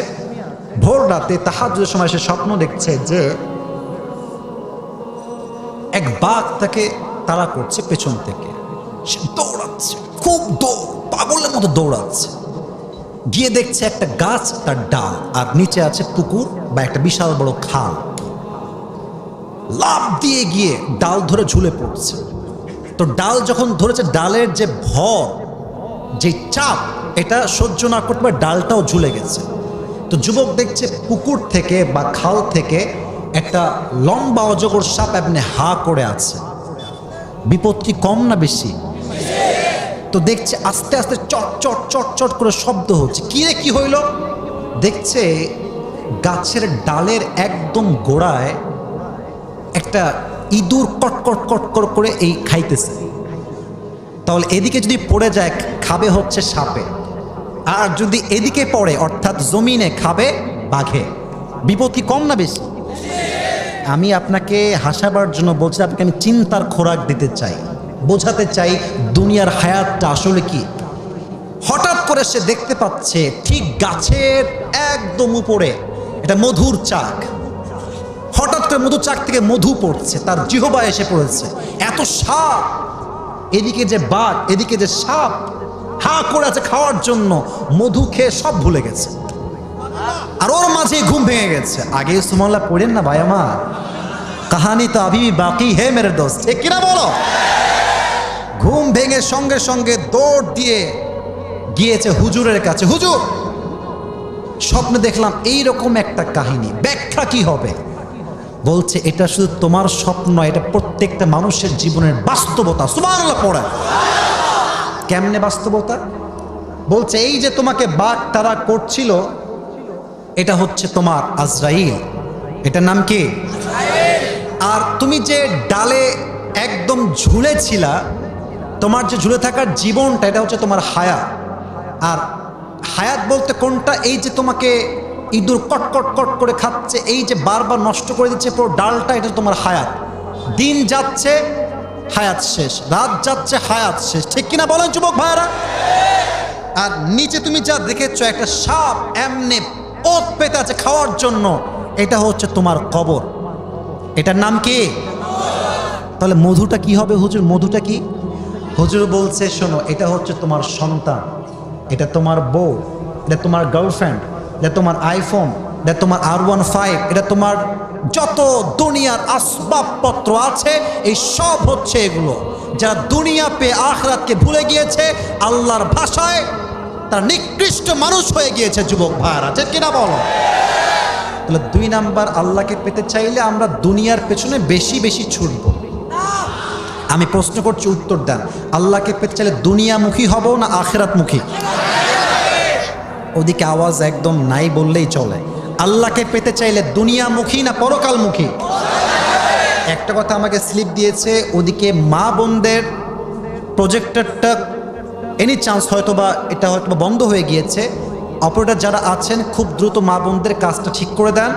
ভোর রাতে তাহাজ্জুদের সময় সে স্বপ্ন দেখছে যে এক বাঘ তাকে তাড়া করছে পেছন থেকে। সে দৌড়াচ্ছে, খুব দৌড়, পাগলের মতো দৌড়াচ্ছে। গিয়ে দেখছে একটা গাছ, তার ডাল, আর নিচে আছে পুকুর বা একটা বিশাল বড় খাল। লাফ দিয়ে গিয়ে ডাল ধরে ঝুলে পড়ছে। তো ডাল যখন ধরেছে, ডালের যে ভর, যে চাপ, এটা সহ্য না করতে পারে, ডালটাও ঝুলে গেছে। তো যুবক দেখছে পুকুর থেকে বা খাল থেকে একটা লম্বা অজগর সাপ এমনি হা করে আছে। বিপদ কি কম না বেশি? তো দেখছে আস্তে আস্তে চট চট চট চট করে শব্দ হচ্ছে। কি রে, কি হইল? দেখছে গাছের ডালের একদম গোড়ায় একটা ইঁদুর কটকট কটকট করে এই খাইতেছে। তাহলে এদিকে যদি পড়ে যায় খাবে হচ্ছে সাপে, আর যদি এদিকে পড়ে অর্থাৎ জমিনে খাবে বাঘে। বিপদ কি কম না বেশি? আমি আপনাকে হাসাবার জন্য বলছি, আপনাকে আমি চিন্তার খোরাক দিতে চাই, বোঝাতে চাই দুনিয়ার হায়াতটা আসলে কি। হঠাৎ করে সে দেখতে পাচ্ছে ঠিক গাছের একদম উপরে এটা মধুর চাক। হঠাৎ করে মধুর চাক থেকে মধু পড়ছে, তার জিহ্বায় এসে পড়েছে। এত সাপ, এদিকে যে বাঘ এদিকে যে সাপ, হা করে আছে খাওয়ার জন্য। মধু খেয়ে সব ভুলে গেছে, আর ওর মাঝে ঘুম ভেঙে গেছে। আগে সুবহানাল্লাহ পড়েন না ভাই আমার, কাহানি তো আবি বাকি হে মেরে দোস্ত, ঠিক কিনা বলো? ঘুম ভেঙে সঙ্গে সঙ্গে দৌড় দিয়ে গিয়েছে হুজুরের কাছে। হুজুর, স্বপ্নে দেখলাম এইরকম একটা কাহিনী, ব্যাখ্যা কি হবে? বলছে এটা শুধু তোমার স্বপ্ন নয়, এটা প্রত্যেকটা মানুষের জীবনের বাস্তবতা। সুবহানাল্লাহ পড়ে। কেমনে বাস্তবতা? বলছে এই যে তোমাকে বাঘ তারা করছিল, এটা হচ্ছে তোমার আজরাইল, এটার নাম কি? আর তুমি যে ডালে একদম ঝুলেছিলা, তোমার যে ঝুলে থাকার জীবনটা, এটা হচ্ছে তোমার হায়াত। আর হায়াত বলতে কোনটা? এই যে তোমাকে ইঁদুর কটকট কট করে খাচ্ছে, এই যে বারবার নষ্ট করে দিচ্ছে পুরো ডালটা, এটা তোমার হায়াত। দিন যাচ্ছে হায়াত শেষ, রাত যাচ্ছে হায়াত শেষ, ঠিক কিনা বলেন যুবক ভাইরা? আর নিচে তুমি যা দেখেছো একটা সাপ এমনি ওত পেতে আছে খাওয়ার জন্য, এটা হচ্ছে তোমার কবর। এটার নাম কি? তাহলে মধুটা কি হবে হুজুর? মধুটা কি? হুজুর বলছে শোনো, এটা হচ্ছে তোমার সন্তান, এটা তোমার বউ, এটা তোমার গার্লফ্রেন্ড, এটা তোমার আইফোন, এটা তোমার R15, এটা তোমার যত দুনিয়ার আসবাবপত্র আছে, এই সব হচ্ছে এগুলো। যারা দুনিয়া পেয়ে আখিরাতকে ভুলে গিয়েছে, আল্লাহর ভাষায় তারা নিকৃষ্ট মানুষ হয়ে গিয়েছে। যুবক ভাইরা, ঠিক কিনা বলো? তাহলে 2 নাম্বার, আল্লাহকে পেতে চাইলে আমরা দুনিয়ার পেছনে বেশি বেশি ছুটব। আমি প্রশ্ন করছি, উত্তর দেন। আল্লাহকে পেতে চাইলে দুনিয়ামুখী হব না আখিরাতমুখী? ওদিকে আওয়াজ একদম নাই বললেই চলে। আল্লাহকে পেতে চাইলে দুনিয়ামুখী না পরকালমুখী? একটা কথা আমাকে স্লিপ দিয়েছে, ওদিকে মা বোনদের প্রজেক্টরটা এনি চান্স হয়তোবা এটা হয়তো বন্ধ হয়ে গিয়েছে। অপারেটর যারা আছেন খুব দ্রুত মা বোনদের কাজটা ঠিক করে দেন।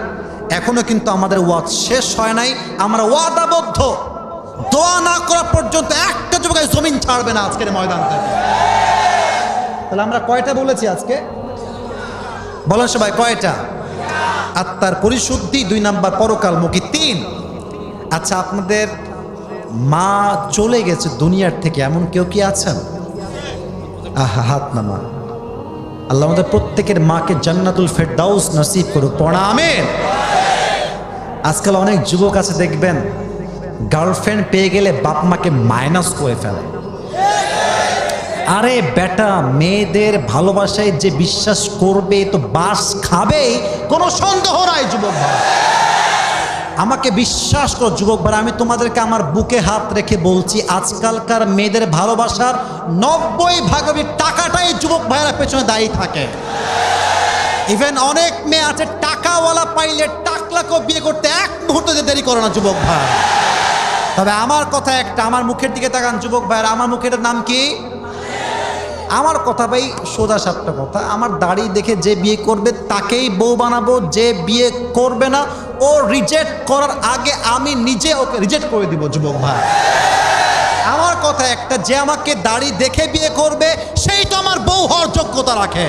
এখনো কিন্তু আমাদের ওয়াজ শেষ হয় নাই। আমরা ওয়াদাবদ্ধ, দোয়া না করা পর্যন্ত একটা যুবক জমিন ছাড়বে না আজকের ময়দান থেকে। তাহলে আমরা কয়টা বলেছি আজকে? বলেন সবাই কয়টা? আত্মার পরিশুদ্ধি, 2 নাম্বার পরকালমুখী, 3। আচ্ছা, আপনাদের মা চলে গেছে দুনিয়ার থেকে, এমন কেউ কি আছেন? আহা, হাত নামা। আল্লাহ আমাদের প্রত্যেকের মাকে জান্নাতুল ফেরদাউস নসিব করুক, পড়া আমিন। আজকাল অনেক যুবক আছে দেখবেন, গার্লফ্রেন্ড পেয়ে গেলে বাপ মাকে মাইনাস করে ফেলে। আরে বেটা, মেয়েদের ভালোবাসায় যে বিশ্বাস করবে তো বাস খাবেই, কোনো সন্দেহ নাই যুবক ভাই। আমাকে বিশ্বাস করো যুবক ভাই, আমি তোমাদেরকে আমার বুকে হাত রেখে বলছি, আজকালকার মেয়েদের ভালোবাসার 90% টাকাটাই যুবক ভাইয়েরা পেছনে দায়ী থাকে। ইভেন অনেক মেয়ে আছে টাকাওয়ালা পাইলে টাকলাকেও বিয়ে করতে 1 মুহূর্ত দেরি করে না যুবক ভাই। তবে আমার কথা একটা, আমার মুখের দিকে তাকান যুবক ভাইয়েরা, আমার মুখের নাম কি? আমার কথা ভাই সোজা সাপটা কথা, আমার দাড়ি দেখে যে বিয়ে করবে তাকেই বউ বানাবো, যে বিয়ে করবে না ও রিজেক্ট করার আগে আমি নিজে ওকে রিজেক্ট করে দিব যুবক ভাই। আমার কথা একটা, যে আমাকে দাড়ি দেখে বিয়ে করবে সেই তো আমার বউ হওয়ার যোগ্যতা রাখে,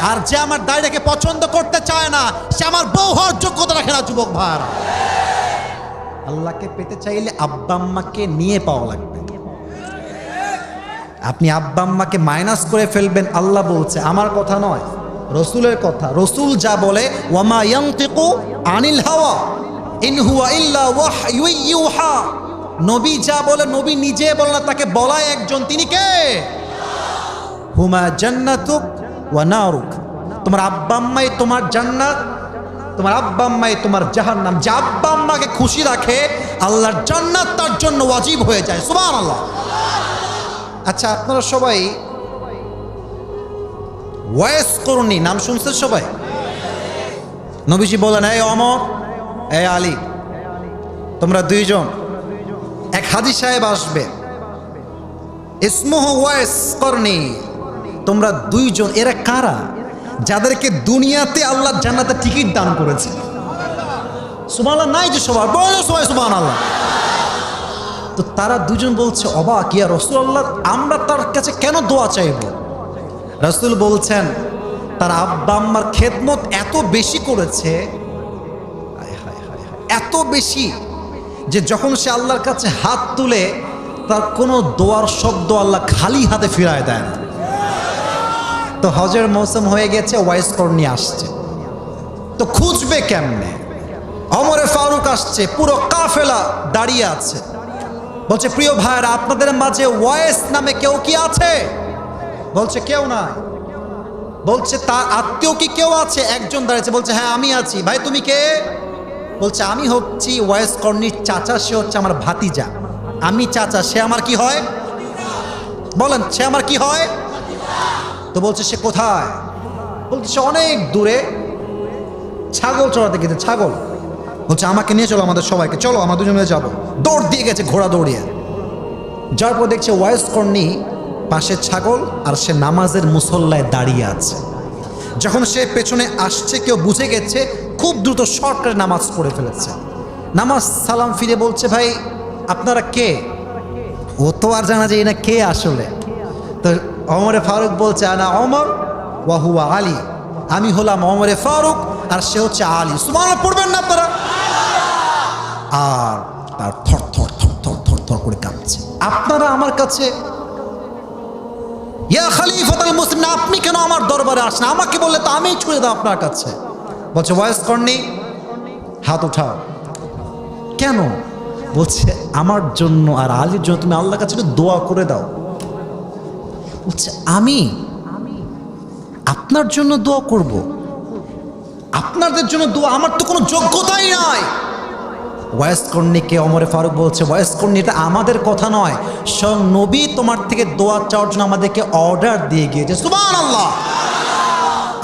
আর যে আমার দাড়িটাকে পছন্দ করতে চায় না সে আমার বউ হওয়ার যোগ্যতা রাখে না যুবক ভাই। আল্লাহকে পেতে চাইলে আব্বা আম্মাকে নিয়ে পাওয়া লাগবে। আপনি আব্বা আম্মাকে মাইনাস করে ফেলবেন, আল্লাহ বলছে, আমার কথা নয়, রসুলের কথা। রসুল যা বলে, ওয়ামা ইয়ানতিকু আনিল হাওয়া ইন হুয়া ইল্লা ওয়াহয়ু ইউহা। নবী যা বলে নবী নিজে বলে না, তাকে বলায় একজন, তিনি কে? হুমা জান্নাতুক ওয়া নারুক। তোমার আব্বা আম্মাই তোমার জান্নাত, তোমার আব্বা আম্মাই তোমার জাহান্নাম। যে আব্বা আম্মাকে খুশি রাখে, আল্লাহর জান্নাত তার জন্য ওয়াজিব হয়ে যায়। সুবহানাল্লাহ। আচ্ছা, আপনারা সবাই ওয়াইস করুনি নাম শুনছেন সবাই? নবীজি বলেন, এই ওমর, এই আলী, তোমরা দুইজন, এক হাজী সাহেব আসবে, ইসমুহু ওয়াইস করনি, তোমরা দুইজন। এরা কারা? যাদেরকে দুনিয়াতে আল্লাহ জান্নাতে টিকিট দান করেছে। সুবহানাল্লাহ নাই যে সবার, বলো সবাই সুবহানাল্লাহ। তো তারা দুজন বলছে, অবাক, ইয়া রাসূলুল্লাহ, আমরা তার কাছে কেন দোয়া চাইব? রাসূল বলছেন, তার আব্বা আম্মার খেদমত এত বেশি করেছে, এত বেশি যে যখন সে আল্লাহর কাছে হাত তুলে তার কোনো দোয়ার শব্দ আল্লাহ খালি হাতে ফিরায় দেয় না। তো হজের মৌসুম হয়ে গেছে, ওয়াইস করনি আসছে, তো খুঁজবে কেমনে? ওমরে ফারুক আসছে, পুরো কাফেলা দাঁড়িয়ে আছে, বলছে, প্রিয় ভাইরা, আপনাদের মাঝে ওয়াইস নামে কেউ কি আছে? বলছে, কেউ নাই। বলছে, তার আত্মীয় কি কেউ আছে? একজন দাঁড়িয়েছে, বলছে, হ্যাঁ আমি আছি। ভাই তুমি কে? বলছে, আমি হচ্ছি ওয়াইস করনির চাচা, সে হচ্ছে আমার ভাতিজা। আমি চাচা, সে আমার কি হয়? বলেন, সে আমার কি হয়? তো বলছে, সে কোথায়? বলছে, সে অনেক দূরে ছাগল চড়াতে গেছে, ছাগল। বলছে, আমাকে নিয়ে চলো, আমাদের সবাইকে, চলো আমরা দুজন মিলে যাবো। দৌড় দিয়ে গেছে, ঘোড়া দৌড়িয়ে। যাওয়ার পর দেখছে ওয়াইস করনি পাশে ছাগল, আর সে নামাজের মুসল্লায় দাঁড়িয়ে আছে। যখন সে পেছনে আসছে, কেউ বুঝে গেছে, খুব দ্রুত শর্টকাটে নামাজ পড়ে ফেলেছে। নামাজ সালাম ফিরে বলছে, ভাই আপনারা কে? ও তো আর জানা যায় না কে আসলে। তো ওমরে ফারুক বলছে, আনা ওমর ওয়া হুয়া আলী, আমি হলাম ওমরে ফারুক আর সে হচ্ছে আলী। সুবহানাল্লাহ পড়বেন না আপনারা? আর তার থর থর থর থর থর থর করে কাঁপছে। আপনারা আমার কাছে, ইয়া খলিফাতুল মুসলিমিন, আপনি কেন আমার দরবারে আসেন? আমাকে বললে তো আমিই ছুড়ে দাও আপনার কাছে। বলছে, ওয়াইস করনি, হাত উঠাও। কেন? বলছে, আমার জন্য আর আলীর জন্য তুমি আল্লাহর কাছে দোয়া করে দাও। বলছে, আমি আপনার জন্য দোয়া করব? আপনাদের জন্য দোয়া? আমার তো কোনো যোগ্যতাই নাই। ওয়াইস করনিকে ওমরে ফারুক বলছে, ওয়াইস করনি, এটা আমাদের কথা নয়, স্বয়ং নবী তোমার থেকে দোয়া চাওয়ার জন্য আমাদেরকে অর্ডার দিয়ে গিয়েছে। সুবহানাল্লাহ।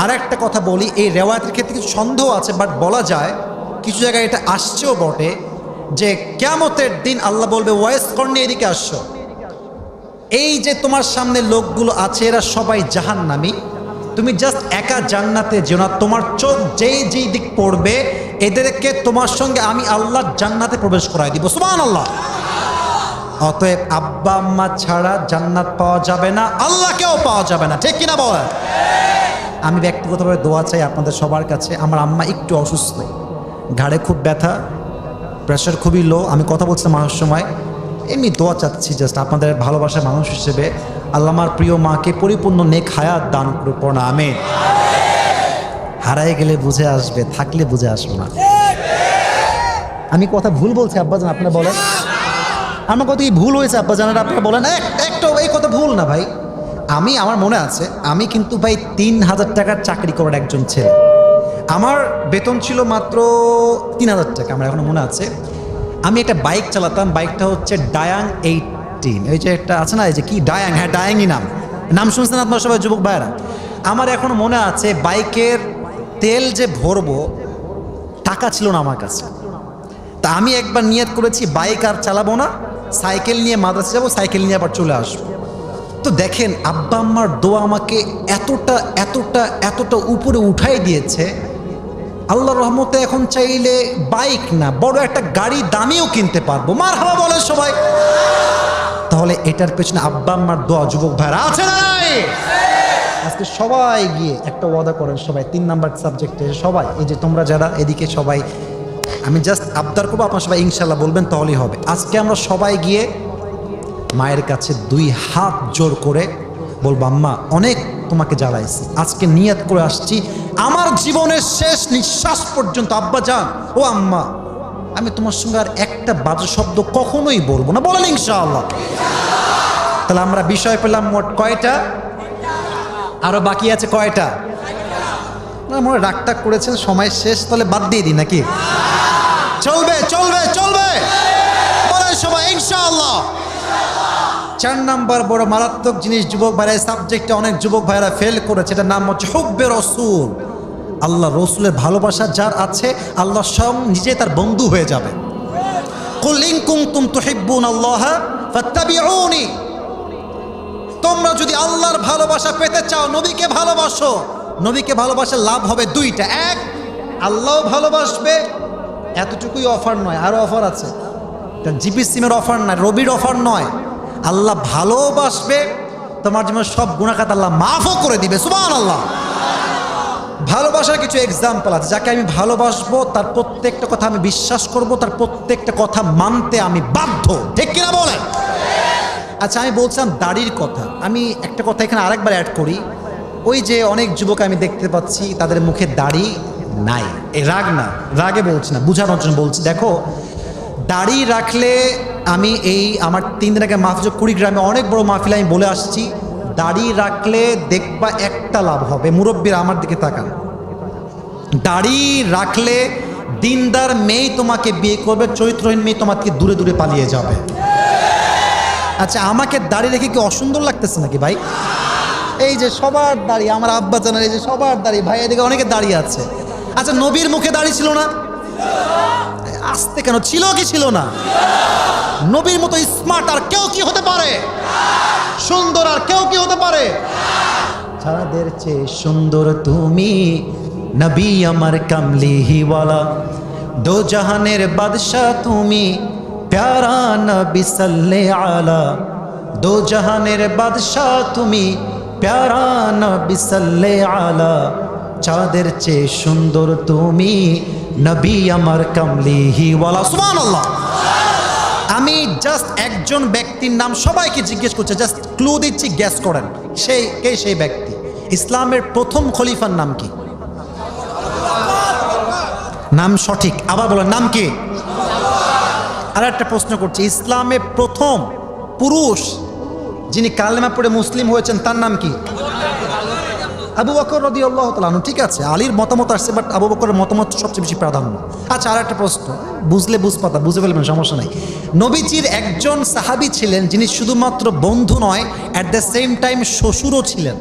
আর একটা কথা বলি, এই রেওয়ায়াতের ক্ষেত্রে কিছু সন্দেহ আছে, বাট বলা যায় কিছু জায়গায় এটা আসছেও বটে, যে কিয়ামতের দিন আল্লাহ বলবে, ওয়াইস করনি এদিকে আসছো, এই যে তোমার সামনে লোকগুলো আছে এরা সবাই জাহান্নামী, তুমি জাস্ট একা জান্নাতে যেও না, তোমার চোখ যেই যেই দিক পড়বে এদেরকে তোমার সঙ্গে আমি আল্লাহ জান্নাতে প্রবেশ করাই দিব। সুবহানাল্লাহ। অতএব আব্বা আম্মা ছাড়া জান্নাত পাওয়া যাবে না, আল্লাহকেও পাওয়া যাবে না, ঠিক কিনা বলেন? আমি ব্যক্তিগতভাবে দোয়া চাই আপনাদের সবার কাছে। আমার আম্মা একটু অসুস্থ, ঘাড়ে খুব ব্যথা, প্রেশার খুবই লো। আমি কথা বলছিলাম আমার সময়, এমনি দোয়া চাচ্ছি জাস্ট আপনাদের ভালোবাসার মানুষ হিসেবে, আল্লাহ আমার প্রিয় মাকে পরিপূর্ণ নেক হায়াত দান করে পড়া, আমিন। হারাই গেলে বুঝে আসবে, থাকলে বুঝে আসবে না। আমি কথা ভুল বলছি আব্বাজান, আপনারা বলেন আমার কথা কি ভুল হয়েছে আব্বাজান? আপনারা বলেন একটা, এই কথা ভুল না ভাই। আমার মনে আছে, আমি কিন্তু ভাই 3000 টাকার চাকরি করার একজন ছেলে। আমার বেতন ছিল মাত্র 3000 টাকা, আমার এখনো মনে আছে। আমি একটা বাইক চালাতাম, বাইকটা হচ্ছে ডায়াং 18, ওই যে একটা আছে না, এই যে কি ডায়াং, হ্যাঁ ডায়াংই নাম শুনছেন আপনারা সবাই যুবক ভাইরা? আমার এখনো মনে আছে, বাইকের তেল যে ভরবো টাকা ছিল না আমার কাছে। তা আমি একবার নিয়ত করেছি বাইক আর চালাবো না, সাইকেল নিয়ে মাদ্রাসা যাবো, সাইকেল নিয়ে আবার চলে আসবো। তো দেখেন আব্বা আম্মার দোয়া আমাকে এতটা এতটা এতটা উপরে উঠাই দিয়েছে, আল্লাহর রহমতে এখন চাইলে বাইক না বড় একটা গাড়ি দামিও কিনতে পারবো। মারহাবা বলে সবাই। তাহলে এটার পেছনে আব্বা আম্মার দোয়া যুবক ভাইরা আছে না নাই? আজকে সবাই গিয়ে একটা ওয়াদা করেন, সবাই 3 নাম্বার সাবজেক্টে সবাই, এই যে তোমরা যারা এদিকে সবাই, আমি জাস্ট আবদার করবো আপনারা সবাই ইনশাল্লাহ বলবেন, তাহলেই হবে। আজকে আমরা সবাই গিয়ে মায়ের কাছে 2 হাত জোর করে বলবো, আম্মা অনেক তোমাকে জ্বালাইছি, আজকে নিয়ত করে আসছি আমার জীবনের শেষ নিঃশ্বাস পর্যন্ত আব্বা যান ও আম্মা আমি তোমার সঙ্গে আর একটা বাজে শব্দ কখনোই বলবো না, বলেন ইনশাআল্লাহ। তাহলে আমরা বিষয় পেলাম মোট কয়টা? আরো বাকি আছে কয়টা? মনে রাগটাগ করেছেন, সময় শেষ, তাহলে বাদ দিয়ে দিই নাকি? চলবে চলবে চলবে, বলেন সবাই ইনশাআল্লাহ। 4 নাম্বার বড় মারাত্মক জিনিস যুবক ভাইরা, সাবজেক্টে অনেক যুবক ভাইরা ফেল করেছে, এটার নাম হচ্ছে হুব্বে রসুল। আল্লাহ রসুলের ভালোবাসা যার আছে, আল্লাহ স্বয়ং নিজে তার বন্ধু হয়ে যাবে। কুল ইন কুনতুম তুহিব্বুনাল্লাহ ফাত্তাবিউনি, তোমরা যদি আল্লাহর ভালোবাসা পেতে চাও নবীকে ভালোবাসো। নবীকে ভালোবাসার লাভ হবে দুইটা, এক আল্লাহও ভালোবাসবে, এতটুকুই অফার নয়, আরও অফার আছে। জিপি সিমের অফার নয়, রবির অফার নয়, আল্লাহ ভালোবাসবে, তোমার যেমন সব গুনাহখাত আল্লাহ মাফও করে দিবে। সুবহানাল্লাহ। ভালোবাসার কিছু এক্সাম্পল আছে, যাকে আমি ভালোবাসবো তার প্রত্যেকটা কথা আমি বিশ্বাস করব, তার প্রত্যেকটা কথা মানতে আমি বাধ্য, ঠিক কিনা বলেন? আচ্ছা, আমি বলছিলাম দাড়ির কথা, আমি একটা কথা এখানে আরেকবার অ্যাড করি। ওই যে অনেক যুবক আমি দেখতে পাচ্ছি তাদের মুখে দাড়ি নাই, এই রাগ না, রাগে বলছি না, বুঝানোর জন্য বলছি। দেখো, দাড়ি রাখলে, আমি এই আমার 3 দিন আগে মাহফিল কুড়িগ্রামে অনেক বড় মাহফিল আমি বলে আসছি, দাড়ি রাখলে দেখবা একটা লাভ হবে। মুরব্বীরা আমার দিকে তাকান, দাড়ি রাখলে দিনদার মেয়ে তোমাকে বিয়ে করবে, চরিত্রহীন মেয়ে তোমাকে দূরে দূরে পালিয়ে যাবে। আচ্ছা, আমাকে দাড়ি রেখে কি অসুন্দর লাগতেছে নাকি ভাই? এই যে সবার দাড়ি, আমার আব্বা জানার এই যে সবার দাড়ি, ভাই এদিকে অনেকে দাঁড়িয়ে আছে। আচ্ছা, নবীর মুখে দাড়ি ছিল না? আসতে কেন, ছিল কি ছিল না? নবীর মতো স্মার্ট আর কেউ কি হতে পারে? সুন্দর আর কেউ কি হতে পারে? যাদের চেয়ে সুন্দর তুমি, নবী আমার কামলিওয়ালা, দো জাহানের বাদশা তুমি, প্যারা নবী সাল্লাল্লাহু আলা, দো জাহানের বাদশা তুমি, প্যারা নবী সাল্লাল্লাহু আলা, চাঁদের চেয়ে সুন্দর তুমি, নবী আমার কামলিওয়ালা। সুবহানাল্লাহ। আমি জাস্ট একজন ব্যক্তির নাম সবাইকে জিজ্ঞেস করছি, জাস্ট ক্লু দিচ্ছি, গ্যাস করেন সেই ব্যক্তি। ইসলামের প্রথম খলিফার নাম কি? নাম সঠিক, আবার বলেন নাম কি? আর একটা প্রশ্ন করছি, ইসলামে প্রথম পুরুষ যিনি কালেমা পড়ে মুসলিম হয়েছেন তার নাম কি? আবু বকর রাদিয়াল্লাহু তাআলা আনহু। ঠিক আছে, আলীর মতামত আসছে, বাট আবু বকরের মতামত সবচেয়ে বেশি প্রাধান্য। আচ্ছা, আর একটা প্রশ্ন, বুঝলে বুঝপাতা, বুঝে ফেলবেন, সমস্যা নাই। নবীজির একজন সাহাবী ছিলেন যিনি শুধুমাত্র বন্ধু নয়, অ্যাট দ্য সেম টাইম শ্বশুরও ছিলেন।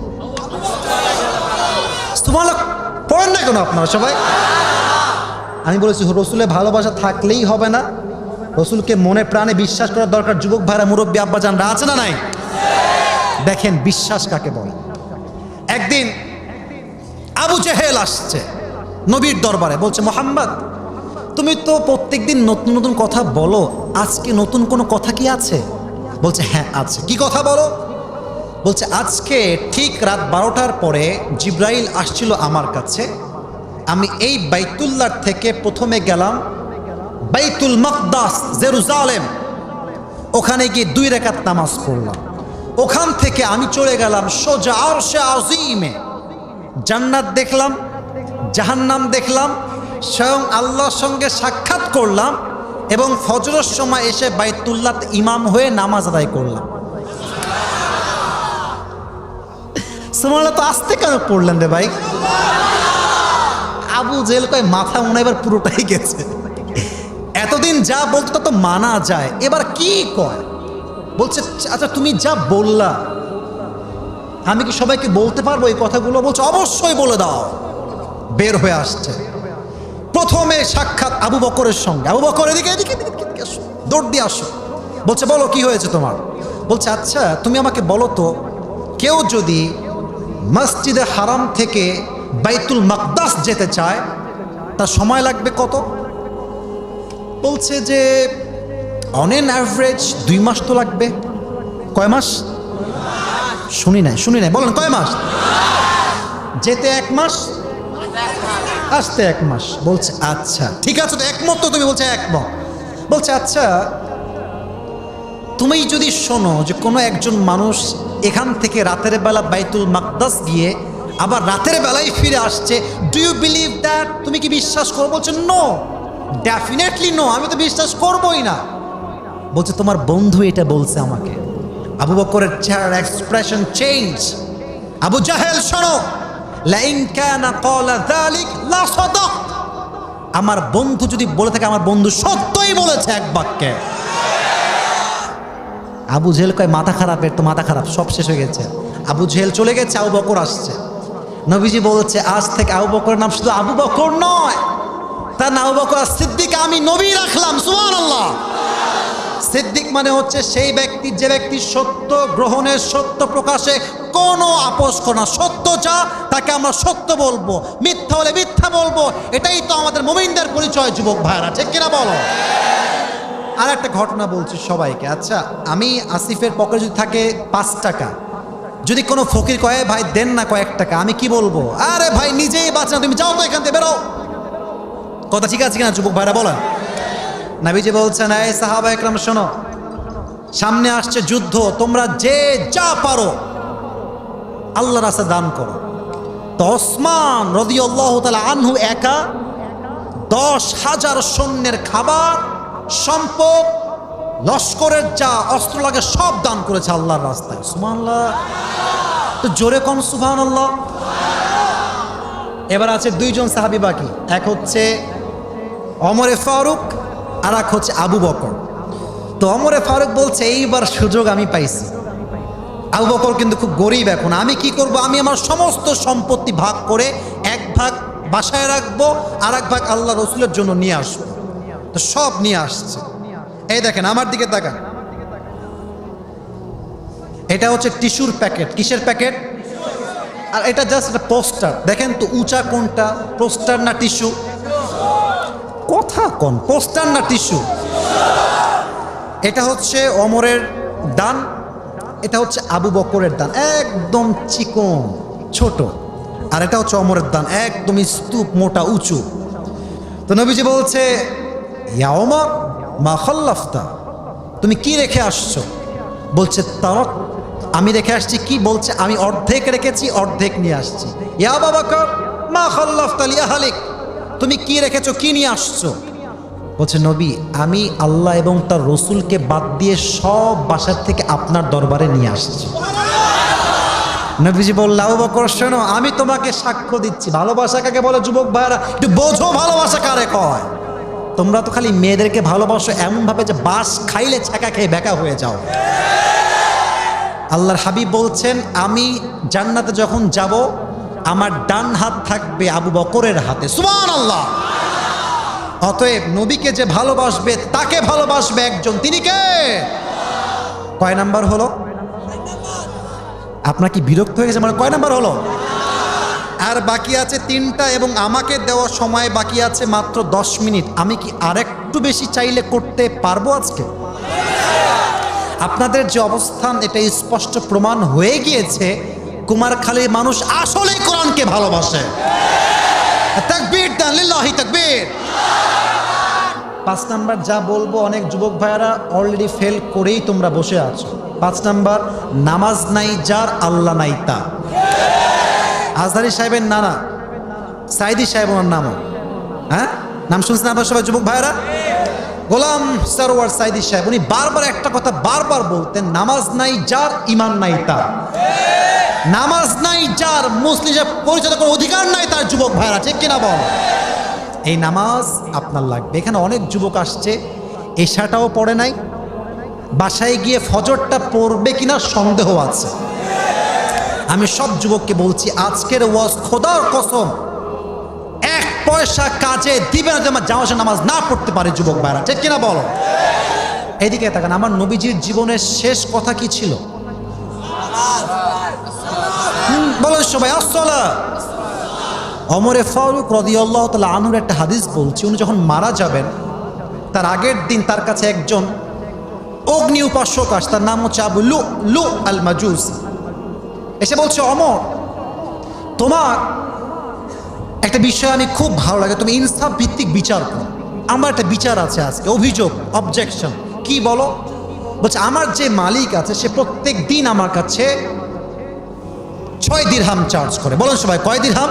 সুবহানাল্লাহ পড়েন না কেন আপনারা সবাই? আমি বলেছি রসুলের ভালোবাসা থাকলেই হবে না, রসুলকে মনে প্রাণে বিশ্বাস করার দরকার। যুবক ভাইরা, মুরব্বী আব্বাজানরা আছে না নাই? দেখেন বিশ্বাস কাকে বলে। একদিন আবু জেহেল আসছে নবীর দরবারে, বলছে মুহাম্মদ, তুমি তো প্রত্যেকদিন নতুন নতুন কথা বলো, আজকে নতুন কোনো কথা কি আছে? বলছে হ্যাঁ আছে। কি কথা বলো? বলছে আজকে ঠিক রাত 12টার পরে জিব্রাইল আসছিল আমার কাছে, আমি এই বাইতুল্লাহ থেকে প্রথমে গেলাম বাইতুল মাকদাস জেরুজালেম, ওখানে গিয়ে 2 রাকাত নামাজ পড়লাম। ওখান থেকে আমি চলে গেলাম সোজা আরশে আজিমে, জান্নাত দেখলাম, জাহান্নাম দেখলাম, স্বয়ং আল্লাহর সঙ্গে সাক্ষাৎ করলাম, এবং ফজরের সময় এসে বাইতুল্লাহ ইমাম হয়ে নামাজ আদায় করলাম। সুবহানাল্লাহ। তো আসতে কেন পড়লেন রে ভাই? আবু জেহেল কয় মাথা মনে এবার পুরোটাই গেছে, এতদিন যা বলতো তা তো মানা যায়, এবার কি কয়? বলছে আচ্ছা তুমি যা বললা আমি কি সবাইকে বলতে পারবো এই কথাগুলো? বলছে অবশ্যই বলে দাও। বের হয়ে আসছে, প্রথমে সাক্ষাৎ আবু বকরের সঙ্গে। আবু বকর এদিকে এদিকে এদিকে আসো, দৌড় দিয়ে আসো। বলছে বলো কি হয়েছে তোমার? বলছে আচ্ছা তুমি আমাকে বলো তো, কেউ যদি মসজিদে হারাম থেকে বাইতুল মাকদাস যেতে চায় তার সময় লাগবে কত? বলছে যে অন এন অ্যাভারেজ 2 মাস তো লাগবে। কয় মাস? শুনি নাই, বলেন কয় মাস? যেতে 1 মাস, আসতে 1 মাস। বলছে আচ্ছা ঠিক আছে, তো একমত তো তুমি? বলছে একমত। বলছে আচ্ছা তুমি যদি শোনো যে কোনো একজন মানুষ এখান থেকে রাতের বেলা বাইতুল মাকদাস গিয়ে আবার রাতের বেলায় ফিরে আসছে, ডু ইউ বিলিভ দ্যাট? তুমি কি বিশ্বাস করো? বলছে নো, ডেফিনেটলি নো, আমি তো বিশ্বাস করবোই না। বলছে তোমার বন্ধু এটা বলছে আমাকে। আবু বকরের চেহারার এক্সপ্রেশন চেঞ্জ। আবু জাহেল শোনো, লাইন কানা ক্বালা যালিক লা সাদাক, আমার বন্ধু যদি বলে থাকে আমার বন্ধু সত্যই বলেছে এক বাক্যে। আবু জেহেল কয় মাথা খারাপের তো মাথা খারাপ, সব শেষ হয়ে গেছে। আবু জেহেল চলে গেছে, আবু বকর আসছে। নবীজি বলছে আজ থেকে আবু বকরের নাম শুধু আবু বকর নয়, তার নাম আবু বকর সিদ্দিক, আমি নবী রাখলাম। সুবহানাল্লাহ। সিদ্দিক মানে হচ্ছে সেই ব্যক্তি, যে ব্যক্তি সত্য গ্রহণের, সত্য প্রকাশে কোনো আপোষ করে না। সত্য যা তাকে আমরা সত্য বলবো, মিথ্যা হলে মিথ্যা বলবো। এটাই তো আমাদের মুমিনদের পরিচয়, যুবক ভাইরা, ঠিক কিনা বলো? আর একটা ঘটনা বলছি সবাইকে। আচ্ছা, আমি আসিফের পকেটে যদি থাকে 5 টাকা, যদি কোনো ফকির কয় ভাই দেন না কয়েক টাকা, আমি কি বলবো? আরে ভাই নিজেই বাঁচ না, তুমি যাও তো এখান থেকে, বেরো। কথা ঠিক আছে কিনা যুবক ভাইরা বলেন? নবীজি বলছেন এই সাহাবা একরাম শোনো, সামনে আসছে যুদ্ধ, তোমরা যে যা পারো আল্লাহর রাস্তায় দান করো। তো ওসমান রাদিয়াল্লাহু তাআলা আনহু একা 10,000 সৈন্যের খাবার, সম্পদ, লস্করের যা অস্ত্র লাগে সব দান করেছে আল্লাহর রাস্তায়। সুবহানাল্লাহ। তো জোরে কোন সুবহানাল্লাহ। এবার আছে 2 জন সাহাবী বাকি, এক হচ্ছে ওমরে ফারুক আর এক হচ্ছে আবু বকর। তো ওমরে ফারুক বলছে এইবার সুযোগ আমি পাইছি। আবু বকর কিন্তু খুব গরিব এখন, আমি কি করব? আমি আমার সমস্ত সম্পত্তি ভাগ করে 1 ভাগ বাসায় রাখবো, আর 1 ভাগ আল্লাহ রসুলের জন্য নিয়ে আসবো। তো সব নিয়ে আসছে। এই দেখেন, আমার দিকে তাকান, এটা হচ্ছে টিস্যুর প্যাকেট। কিসের প্যাকেট? আর এটা জাস্ট একটা পোস্টার। দেখেন তো উঁচা কোনটা, পোস্টার না টিস্যু? কথা কোন, পোস্টার না টিস্যু? এটা হচ্ছে ওমরের দান, এটা হচ্ছে আবু বকরের দান, একদম চিকন ছোট। আর এটা হচ্ছে ওমরের দান, একদম স্তূপ মোটা উঁচু। তো নবীজি বলছে ইয়া ওমর মা খাল্লাফতা, তুমি কি রেখে আসছো? বলছে তারাক, আমি রেখে আসছি কি? বলছে আমি অর্ধেক রেখেছি, অর্ধেক নিয়ে আসছি। ইয়া আবু বকর মা খাল্লাফতা লি আহলিক, তুমি কি রেখেছো, কি নিয়ে আসছো? বলছে নবী আমি আল্লাহ এবং তার রসুলকে বাদ দিয়ে সব বাসার থেকে আপনার দরবারে নিয়ে আসছি। নবীজি বলল আবু বকর শোনো, আমি তোমাকে সাক্ষ্য দিচ্ছি। ভালোবাসা কাকে বলে যুবক ভাইরা? একটু বোঝো ভালোবাসা কারে কয়। তোমরা তো খালি মেয়েদেরকে ভালোবাসো এমনভাবে যে বাস খাইলে ছ্যাঁকা খেয়ে বেকা হয়ে যাও। আল্লাহর হাবিব বলছেন আমি জান্নাতে যখন যাব আমার ডান হাত থাকবে আবু বকরের হাতে। সুবহানাল্লাহ। অতএব নবীকে যে ভালোবাসবে তাকে ভালোবাসবে একজন, তিনি কে? কয় নাম্বার হলো? আপনার কি বিরক্ত হয়ে গেছে? মানে কয় নাম্বার হলো? আর বাকি আছে 3টা, এবং আমাকে দেওয়া সময় বাকি আছে মাত্র 10 মিনিট। আমি কি আরেকটু বেশি চাইলে করতে পারবো আজকে? আপনাদের যে অবস্থান এটা স্পষ্ট প্রমাণ হয়ে গিয়েছে কুমারখালীর মানুষ আসলে কোরআনকে ভালোবাসে। তাকবীর দেন, লিল্লাহি তাকবীর। 5 নাম্বার যা বলবো অনেক যুবক ভাইয়ারা অলরেডি ফেল করেই তোমরা বসে আছো। 5 নাম্বার, নামাজ নাই যার আল্লাহ নাই তা। আজহারি সাহেবের নানা সাইদি সাহেব, ওনার নামও, হ্যাঁ নাম শুনছেন আপনারা সবাই যুবক ভাইয়ারা? গোলাম সরওয়ার সাইদি সাহেব, উনি বারবার একটা কথা বারবার বলতেন, নামাজ নাই যার ইমান নাই তার। নামাজ নাই যার, মুসলিম পরিচয় করার অধিকার নাই তার। যুবক ভাইরা ঠিক কিনা বল? এই নামাজ আপনার লাগবে। এখানে অনেক যুবক আসছে এশাটাও পড়ে নাই, বাসায় গিয়ে ফজরটা পড়বে কিনা সন্দেহ আছে। আমি সব যুবককে বলছি আজকের ওয়াজ খোদার কসম 1 পয়সা কাজে দিবে না যে আমার জামাতে নামাজ না পড়তে পারে। যুবক ভাইরা ঠিক কিনা বলো? এদিকে তাকান, আমার নবীজির জীবনের শেষ কথা কি ছিল? বলেন সবাই আসসালাত। ওমরে ফারুক রাদিয়াল্লাহু তাআলা আনহুর একটা হাদিস বলছি, উনি যখন মারা যাবেন তার আগের দিন তার কাছে একজন অগ্নি উপাসক আসে, তার নাম হচ্ছে আবু লু আল মাজুসি। এসে বলছে ওমর তোমার একটা বিষয় আমি খুব ভালো লাগে, তুমি ইনসাফ ভিত্তিক বিচার করো। আমার একটা বিচার আছে আজকে, অভিযোগ, অবজেকশন। কি বলো? বলছে আমার যে মালিক আছে সে প্রত্যেক দিন আমার কাছে 6 দিরহাম চার্জ করে। বলেন সবাই কয় দিরহাম?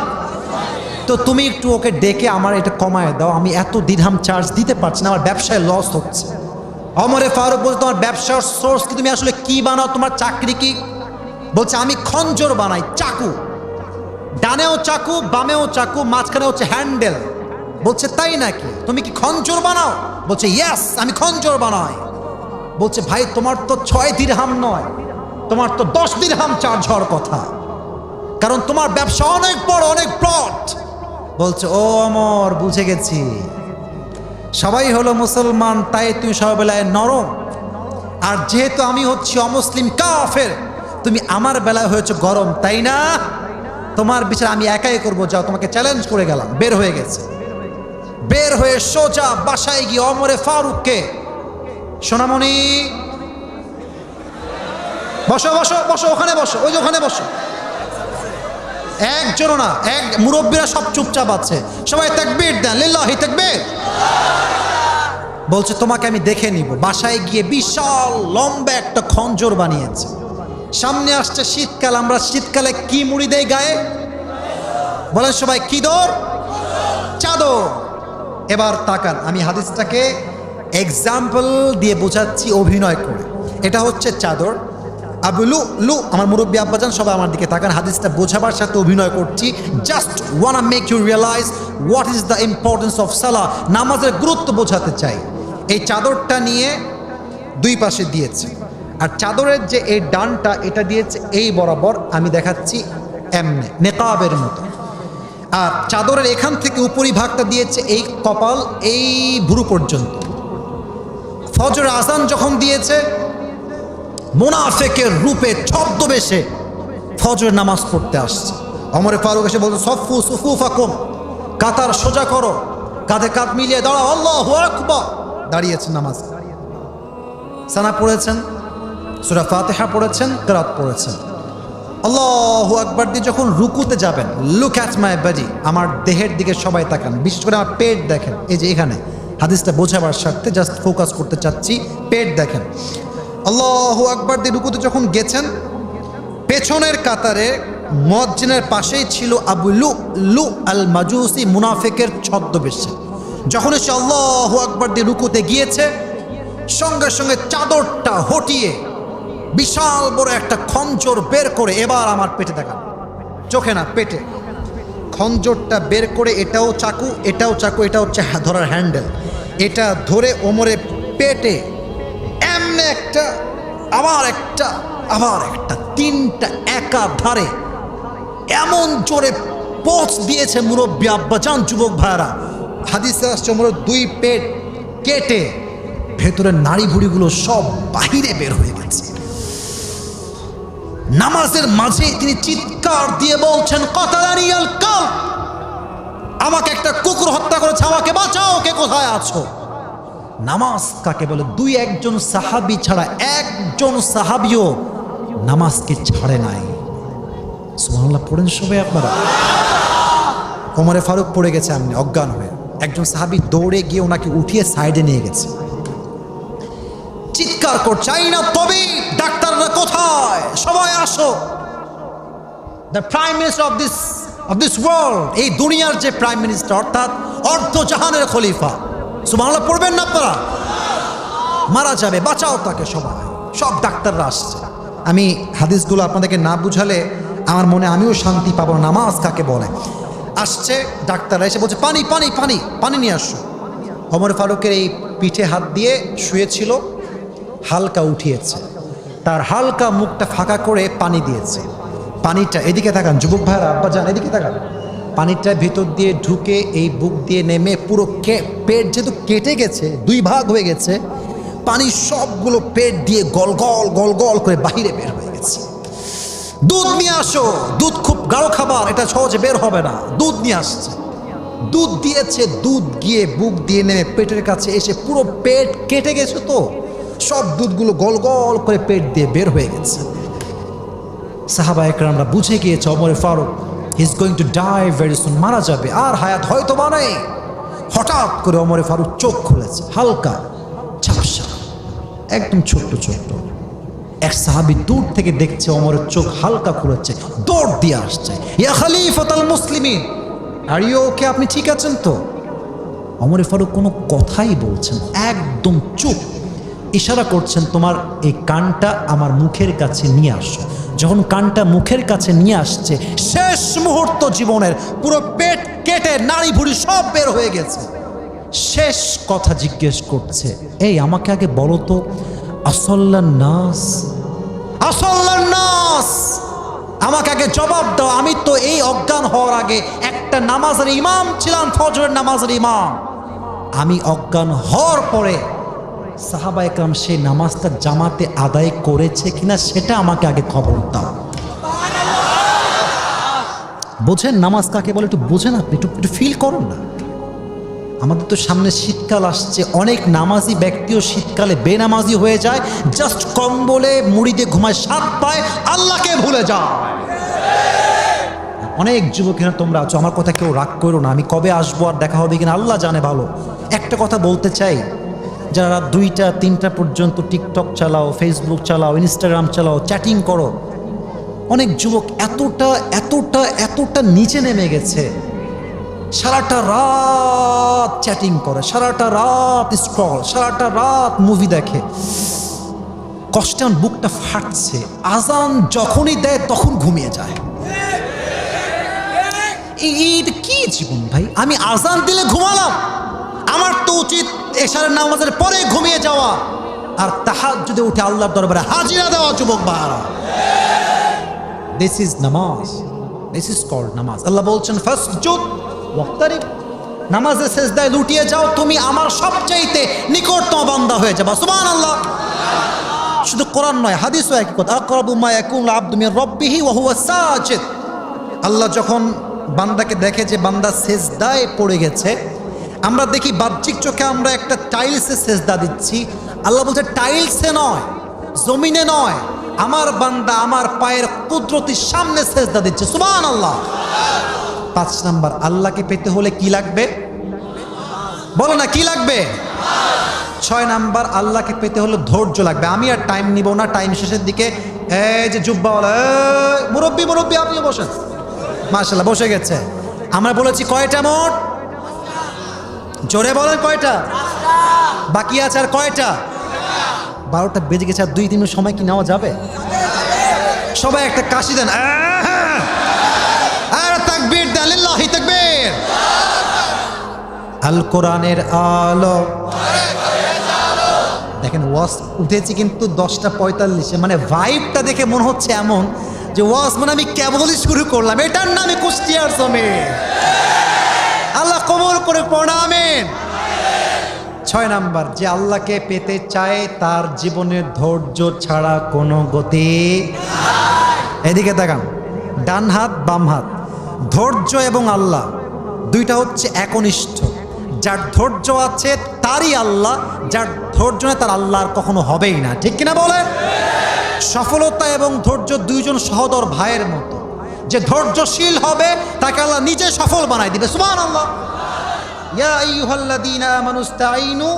তো তুমি একটু ওকে ডেকে আমার এটা কমায় দাও, আমি এত দিরহাম চার্জ দিতে পারছি না, আমার ব্যবসায় লস হচ্ছে। ওমরে ফারুক বলছে তোমার ব্যবসার সোর্স কি? তুমি আসলে কি বানাও? তোমার চাকরি কি? বলছে আমি খঞ্জর বানাই, চাকু। ডানেও চাকু, বামেও চাকু, মাঝখানে হচ্ছে হ্যান্ডেল। বলছে তাই নাকি? তুমি কি খঞ্জর বানাও? বলছে ইয়েস, আমি খঞ্জর বানাই। বলছে ভাই তোমার তো 6 দিরহাম নয়, তোমার তো 10 দিরহাম চার্জ হওয়ার কথা, কারণ তোমার ব্যবসা অনেক বড়, অনেক ব্রড। বলছে ও ওমর, বুঝে গেছি, সবাই হলো মুসলমান, তাই তুমি সব বেলায় নরম, আর যেহেতু আমি হচ্ছি অমুসলিম কাফের, তুমি আমার বেলায় হয়েছে গরম, তাই না? তোমার বিচার আমি একাই করবো, যাও, তোমাকে চ্যালেঞ্জ করে গেলাম। বের হয়ে গেছে, বের হয়ে সোজা বাসায় গিয়ে ওমরে ফারুককে, সোনামণি বসো বসো বসো, ওখানে বসো, ওই যে ওখানে বসো। একজনও না, মুরব্বীরা সব চুপচাপ আছে, সবাই তাকবীর দেন, লিল্লাহি তাকবীর। বলছে তোমাকে আমি দেখে নিব। বাসায় গিয়ে বিশাল লম্বা একটা খঞ্জর বানিয়েছে। সামনে আসছে শীতকাল, আমরা শীতকালে কি মুড়ি দেই গায়ে? বলেন সবাই, কি দর? চাদর। এবার তাকান, আমি হাদিসটাকে এক্সাম্পল দিয়ে বোঝাচ্ছি অভিনয় করে। এটা হচ্ছে চাদর। আবুলু লু, আমার মুরব্বী আব্বাজান সবাই আমার দিকে তাকান, হাদিসটা বোঝাবার সাথে অভিনয় করছি। Just wanna make you realise what is the importance of সালাহ, নামাজের গুরুত্ব বোঝাতে চাই। এই চাদরটা নিয়ে দুই পাশে দিয়েছে, আর চাদরের যে এই ডানটা, এটা দিয়েছে এই বরাবর, আমি দেখাচ্ছি এমনে নেকাবের মতো। আর চাদরের এখান থেকে উপরি ভাগটা দিয়েছে এই কপাল, এই ভুরু পর্যন্ত। ফজর আজান যখন দিয়েছে, মুনাফিকের রূপে ছদ্মবেশে ফজর নামাজ পড়তে আসছে। ওমর ফারুক এসে বলছে, সফু সুফুফাকুম, কাতার সোজা করো, কাঁধে কাঁধ মিলিয়ে দাঁড়াও, আল্লাহু আকবার। দাঁড়িয়েছেন, নামাজ সানা পড়েছেন, সূরা ফাতিহা পড়েছেন, কিরাত পড়েছেন। আল্লাহু আকবার দিয়ে যখন রুকুতে যাবেন, লুক অ্যাট মাই বডি, আমার দেহের দিকে সবাই তাকান, বিশেষ করে আমার পেট দেখেন। এই যে এখানে হাদিসটা বোঝাবার স্বার্থে জাস্ট ফোকাস করতে চাচ্ছি, পেট দেখেন। আল্লাহু আকবার দিয়ে রুকুতে যখন গেছেন, পেছনের কাতারে মুয়াজ্জিনের পাশেই ছিল আবু লু আল মাজুসি, মুনাফিকের ছদ্মবেশে। যখন সে আল্লাহু আকবার দিয়ে রুকুতে গিয়েছে, সঙ্গে সঙ্গে চাদরটা হটিয়ে বিশাল বড় একটা খঞ্জর বের করে, এবার আমার পেটে দেখান, চোখে না পেটে, খঞ্জরটা বের করে, এটাও চাকু, এটাও চাকু, এটা হচ্ছে ধরার হ্যান্ডেল, এটা ধরে ওমরের পেটে এমনি একটা, আবার একটা, আবার একটা, তিনটা একাধারে এমন জোরে পোঁচ দিয়েছে মুরব্বী আব্বাজান, যুবক ভাইরা। হাদিসে আসছে ওমরের দুই পেট কেটে ভেতরের নাড়ি ভুড়িগুলো সব বাহিরে বের হয়ে গেছে। নামাজের মাঝে তিনি চিৎকার দিয়ে বলছেন, কাতালানি আল কালব, আমাকে একটা কুকুর হত্যা করেছে, আমাকে বাঁচাও, কে কোথায় আছো? নামাজ কাকে বলে? দুই একজন সাহাবী ছাড়া একজন সাহাবীও নামাজকে ছাড়ে নাই। সুবহানাল্লাহ পড়েন সবাই আপনারা। ওমরে ফারুক পড়ে গেছে এমনি অজ্ঞান হয়ে, একজন সাহাবী দৌড়ে গিয়ে ওনাকে উঠিয়ে সাইডে নিয়ে গেছে, চিৎকার করছে, আইনা তবে ডাক্তাররা কোথায়, সবাই আসো। The prime minister of this world, এই দুনিয়ার যে প্রাইম মিনিস্টার, অর্থাৎ অর্ধজাহানের খলিফা, সুবহানাল্লাহ পড়বেন না আপনারা, মারা যাবে, বাঁচাও তাকে। সব ডাক্তাররা আসছে। আমি হাদিসগুলো আপনাদেরকে না বুঝালে আমার মনে আমিও শান্তি পাবো না। নামাজ কাকে বলে? আসছে ডাক্তাররা, এসে বলছে, পানি পানি পানি পানি নিয়ে আসো। ওমর ফারুকের এই পিঠে হাত দিয়ে শুয়েছিল, হালকা উঠিয়েছে, তার হালকা মুখটা ফাঁকা করে পানি দিয়েছে। পানিটা, এদিকে তাকান যুবক ভাইরা, আব্বাজান এদিকে তাকান, পানিটা ভিতর দিয়ে ঢুকে এই বুক দিয়ে নেমে পুরো পেট যেহেতু কেটে গেছে, দুই ভাগ হয়ে গেছে, পানি সবগুলো পেট দিয়ে গল গল গল গল করে বাহিরে বের হয়ে গেছে। দুধ নিয়ে আসো, দুধ খুব গাঢ় খাবার, এটা সহজে বের হবে না, দুধ নিয়ে আসছে। দুধ দিয়েছে, দুধ গিয়ে বুক দিয়ে নেমে পেটের কাছে এসে পুরো পেট কেটে গেছে, তো সব দুধগুলো গল গল করে পেট দিয়ে বের হয়ে গেছে। সাহাবা একরামরা বুঝে গিয়েছে Omar Farooq he is going to die very soon, মারা যাবে, আর হায়াত হয়তো বা নেই। হঠাৎ করে ওমর ফারুক চোখ খুলেছে, হালকা ঝাপসা, একদম ছোট্ট ছোট্ট। এক সাহাবী দূর থেকে দেখছে ওমরের চোখ হালকা খুলেছে, দৌড় দিয়ে আসছে, ইয়া খলিফাতুল মুসলিমিন, আর ইউ ওকে, আপনি ঠিক আছেন তো? ওমর ফারুক কোনো কথাই বলছেন, একদম চুপ, ইশারা করছেন, তোমার এই কানটা আমার মুখের কাছে নিয়ে আসো। যখন কানটা মুখের কাছে নিয়ে আসছে, শেষ মুহূর্ত জীবনের, পুরো পেট কেটে নাড়ি ভুড়ি সব বের হয়ে গেছে। শেষ কথা জিজ্ঞেস করছে, এই আমাকে আগে বলো তো, আসল্লান নাস, আসল্লান নাস, আমাকে আগে জবাব দাও। আমি তো এই অজ্ঞান হওয়ার আগে একটা নামাজের ইমাম ছিলাম, ফজরের নামাজের ইমাম। আমি অজ্ঞান হওয়ার পরে সাহাবা একরাম সেই নামাজটা জামাতে আদায় করেছে কিনা সেটা আমাকে আগে খবর দাও। বোঝেন নামাজ কাকে বলে? একটু বোঝেন, আপনি একটু ফিল করুন না। আমাদের তো সামনে শীতকাল আসছে, অনেক নামাজি ব্যক্তিও শীতকালে বেনামাজি হয়ে যায়, জাস্ট কম্বলে মুড়ি দিয়ে ঘুমায়, স্বাদ পায়, আল্লাহকে ভুলে যায়। অনেক যুবকেরা তোমরা আছো, আমার কথা কেউ রাগ করো না, আমি কবে আসবো আর দেখা হবে কিনা আল্লাহ জানে ভালো। একটা কথা বলতে চাই, যারা 2টা 3টা পর্যন্ত টিকটক চালাও, ফেসবুক চালাও, ইনস্টাগ্রাম চালাও, চ্যাটিং করো, অনেক যুবক এতটা এতটা এতটা নিচে নেমে গেছে, সারাটা রাত চ্যাটিং করে, সারাটা রাত স্ক্রল, সারাটা রাত মুভি দেখে। কষ্টে আমার বুকটা ফাটছে। আজান যখনই দেয় তখন ঘুমিয়ে যায়। এইটা কি জীবন ভাই? আমি আজান দিলে ঘুমালাম, আমার তো উচিত এশারের নামাজের পরে ঘুমিয়ে যাওয়া আর তাহাজ্জুদে উঠে আল্লাহর দরবারে হাজিরা দেওয়া। যুবক ভাইরা, দিস ইজ নামাজ, দিস ইজ কল্ড নামাজ। আল্লাহ বলছেন ফাসজুদ ওয়াক্তারিব, নামাজে সেজদায় লুটিয়ে যাও, তুমি আমার সবচাইতে নিকটতম বান্দা হয়ে যাবা। সুবহানাল্লাহ। শুধু কোরআন নয়, হাদিসও একই কথা, আকরাবু মা ইয়াকুনুল আবদু মির রাব্বিহি ওয়া হুয়া সাজিদ। আল্লাহ যখন বান্দাকে দেখে যে বান্দা সেজদায় পড়ে গেছে, আমরা দেখি বাহ্যিক চোখে আমরা একটা টাইলসে সেজদা দিচ্ছি। আল্লাহ বলছে টাইলসে নয়, জমিনে নয়, আমার বান্দা আমার পায়ের কুদরতির সামনে সেজদা দিচ্ছে। সুবহানাল্লাহ। 5 নাম্বার, আল্লাহকে পেতে হলে কি লাগবে? বলো না, কি লাগবে? 6 নাম্বার, আল্লাহকে পেতে হলে ধৈর্য লাগবে। আমি আর টাইম নিব না, টাইম শেষের দিকে এই যে জুব্বাওয়ালা, মুরব্বী মুরব্বী আপনিও বসেন, মাশাআল্লাহ বসে গেছে। আমরা বলেছি কয়টা মোট? জোরে বলেন কয়টা? বাকি আছে আর কয়টা? 12টা বেজে গেছে, আর 2-3 মিনিট সময় কি নেওয়া যাবে? সবাই একটা কাশি দেন, আর তাকবীর দেন, লিল্লাহি তাকবীর। আল কোরআনের আলো, দেখেন ওয়াজ উঠেছি কিন্তু 10:45, মানে ভাইবটা দেখে মনে হচ্ছে এমন যে ওয়াজ মানে আমি কেবলই শুরু করলাম। এটার নামই কুষ্টিয়ার জমিন। আল্লাহ কবুল করে পড়া, আমিন। 6 নাম্বার, যে আল্লাহকে পেতে চায় তার জীবনের ধৈর্য ছাড়া কোনো গতি। এদিকে দেখান, ডান হাত বাম হাত, ধৈর্য এবং আল্লাহ দুইটা হচ্ছে একনিষ্ঠ। যার ধৈর্য আছে তারই আল্লাহ, যার ধৈর্য নেই তার আল্লাহ আর কখনো হবেই না। ঠিক কিনা বলে? সফলতা এবং ধৈর্য দুইজন সহোদর ভাইয়ের মতো। যে ধৈর্যশীল হবে তাকে আল্লাহ নিজে সফল বানাই দিবে। সুবহানাল্লাহ। ইয়া আইয়ুহাল্লাযীনা আমানু ইসতাঈনু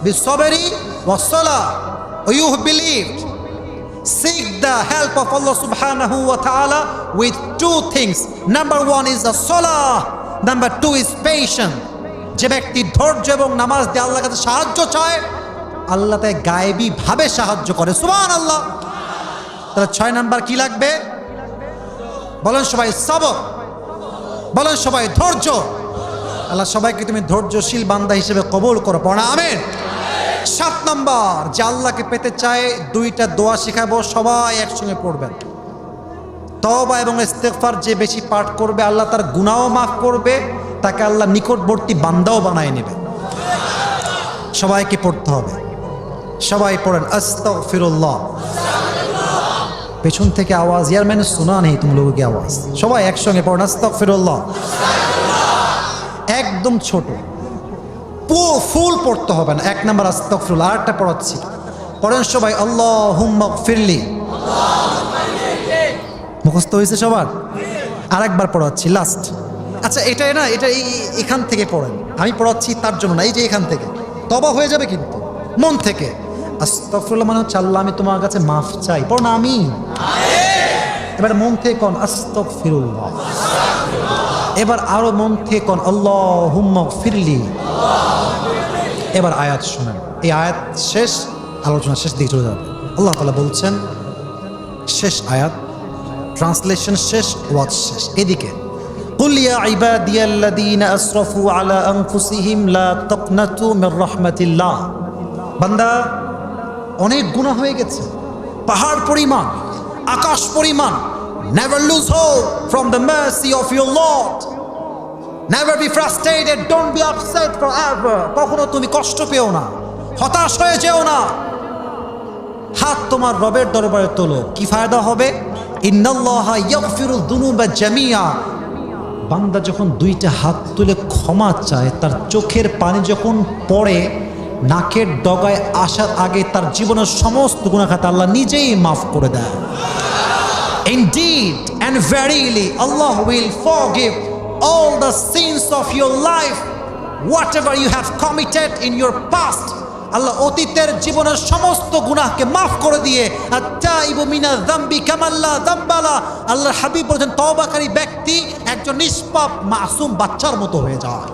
বিস-সাবরি ওয়াস-সালাহ। You believed, seek the help of Allah subhanahu wa ta'ala with 2 things. Number 1 is the salah, number 2 is patience. যে ব্যক্তি ধৈর্য এবং নামাজ দিয়ে আল্লাহর কাছে সাহায্য চায়, আল্লাহ তাই গায়েবী ভাবে সাহায্য করে। সুবহানাল্লাহ। তাহলে 6 নাম্বার কি লাগবে? বলেন সবাই সবর, বলেন সবাই ধৈর্য। আল্লাহ সবাইকে তুমি ধৈর্যশীল বান্দা হিসেবে কবুল করো, পড়া আমিন। 7 নাম্বার, যে আল্লাহকে পেতে চায় 2টা দোয়া শেখাবো, সবাই একসঙ্গে পড়বেন। তওবা এবং ইস্তেগফার যে বেশি পাঠ করবে আল্লাহ তার গুনাহও মাফ করবে, তাকে আল্লাহ নিকটবর্তী বান্দাও বানায় নেবে। সবাইকে পড়তে হবে। সবাই পড়েন আস্তাগফিরুল্লাহ। পেছন থেকে আওয়াজ, ইয়ার मैंने सुना नहीं तुम लोगों की आवाज। সবাই একসঙ্গে পড়েন আস্তাগফিরুল্লাহ। একদম ছোট, ফুল পড়তে হবে না। 1 নাম্বার আস্তাগফিরুল্লাহ। আরেকটা পড়াচ্ছি, পড়েন সবাই আল্লাহুম্মা গফিরলি। মুখস্থ হয়েছে সবার? আরেকবার পড়াচ্ছি, লাস্ট। আচ্ছা এটা না, এটা এখান থেকে পড়েন, আমি পড়াচ্ছি তার জন্য না, এই যে এখান থেকে তওবা হয়ে যাবে কিন্তু মন থেকে। আস্তাগফিরুল্লাহ মানে হচ্ছে আল্লাহ আমি তোমার কাছে মাফ চাই, পড়ো না আমিন। এবার মন থেকে কোন আস্তাগফিরুল্লাহ। এবার আরো মন থেকে কোন আল্লাহুম্মা গফিরলি। এবার আয়াত শুনেন, এই আয়াত শেষ, আলোচনা শেষ দিকে চলে যাবে। আল্লাহ তাআলা বলছেন, শেষ আয়াত, ট্রান্সলেশন শেষ, ওয়াজ শেষ। এদিকে قل يا عبادي الذين أسرفوا على أنفسهم لا تقنطوا من رحمة الله। বান্দা অনেক গুনাহ হয়ে গেছে, পাহাড় পরিমাণ, আকাশ পরিমাণ। Never lose hope from the mercy of your Lord. Never be frustrated, don't be upset forever. কখনো তুমি কষ্ট পেও না, হতাশ হয়ে যেও না। হাত তোমার রবের দরবারে তোলো, কি ফায়দা হবে? ইন্নাল্লাহা ইয়াগফিরুয যুনুবা জামিআ। বান্দা যখন দুইটা হাত তুলে ক্ষমা চায়, তার চোখের পানি যখন পড়ে নাকের ডগায় আসার আগে তার জীবনের সমস্ত গুনাহ খাতা আল্লাহ নিজেই মাফ করে দেয়। Indeed and verily Allah will forgive all the sins of your life, whatever you have committed in your past. আল্লাহ অতীতের জীবনের সমস্ত গুনাহকে মাফ করে দিয়ে আত-তাইবু মিনায যামবি কামান লা যামবালা, আল্লাহর হাবিব বলেন তওবাকারী ব্যক্তি একজন নিষ্পাপ মাসুম বাচ্চার মতো হয়ে যায়।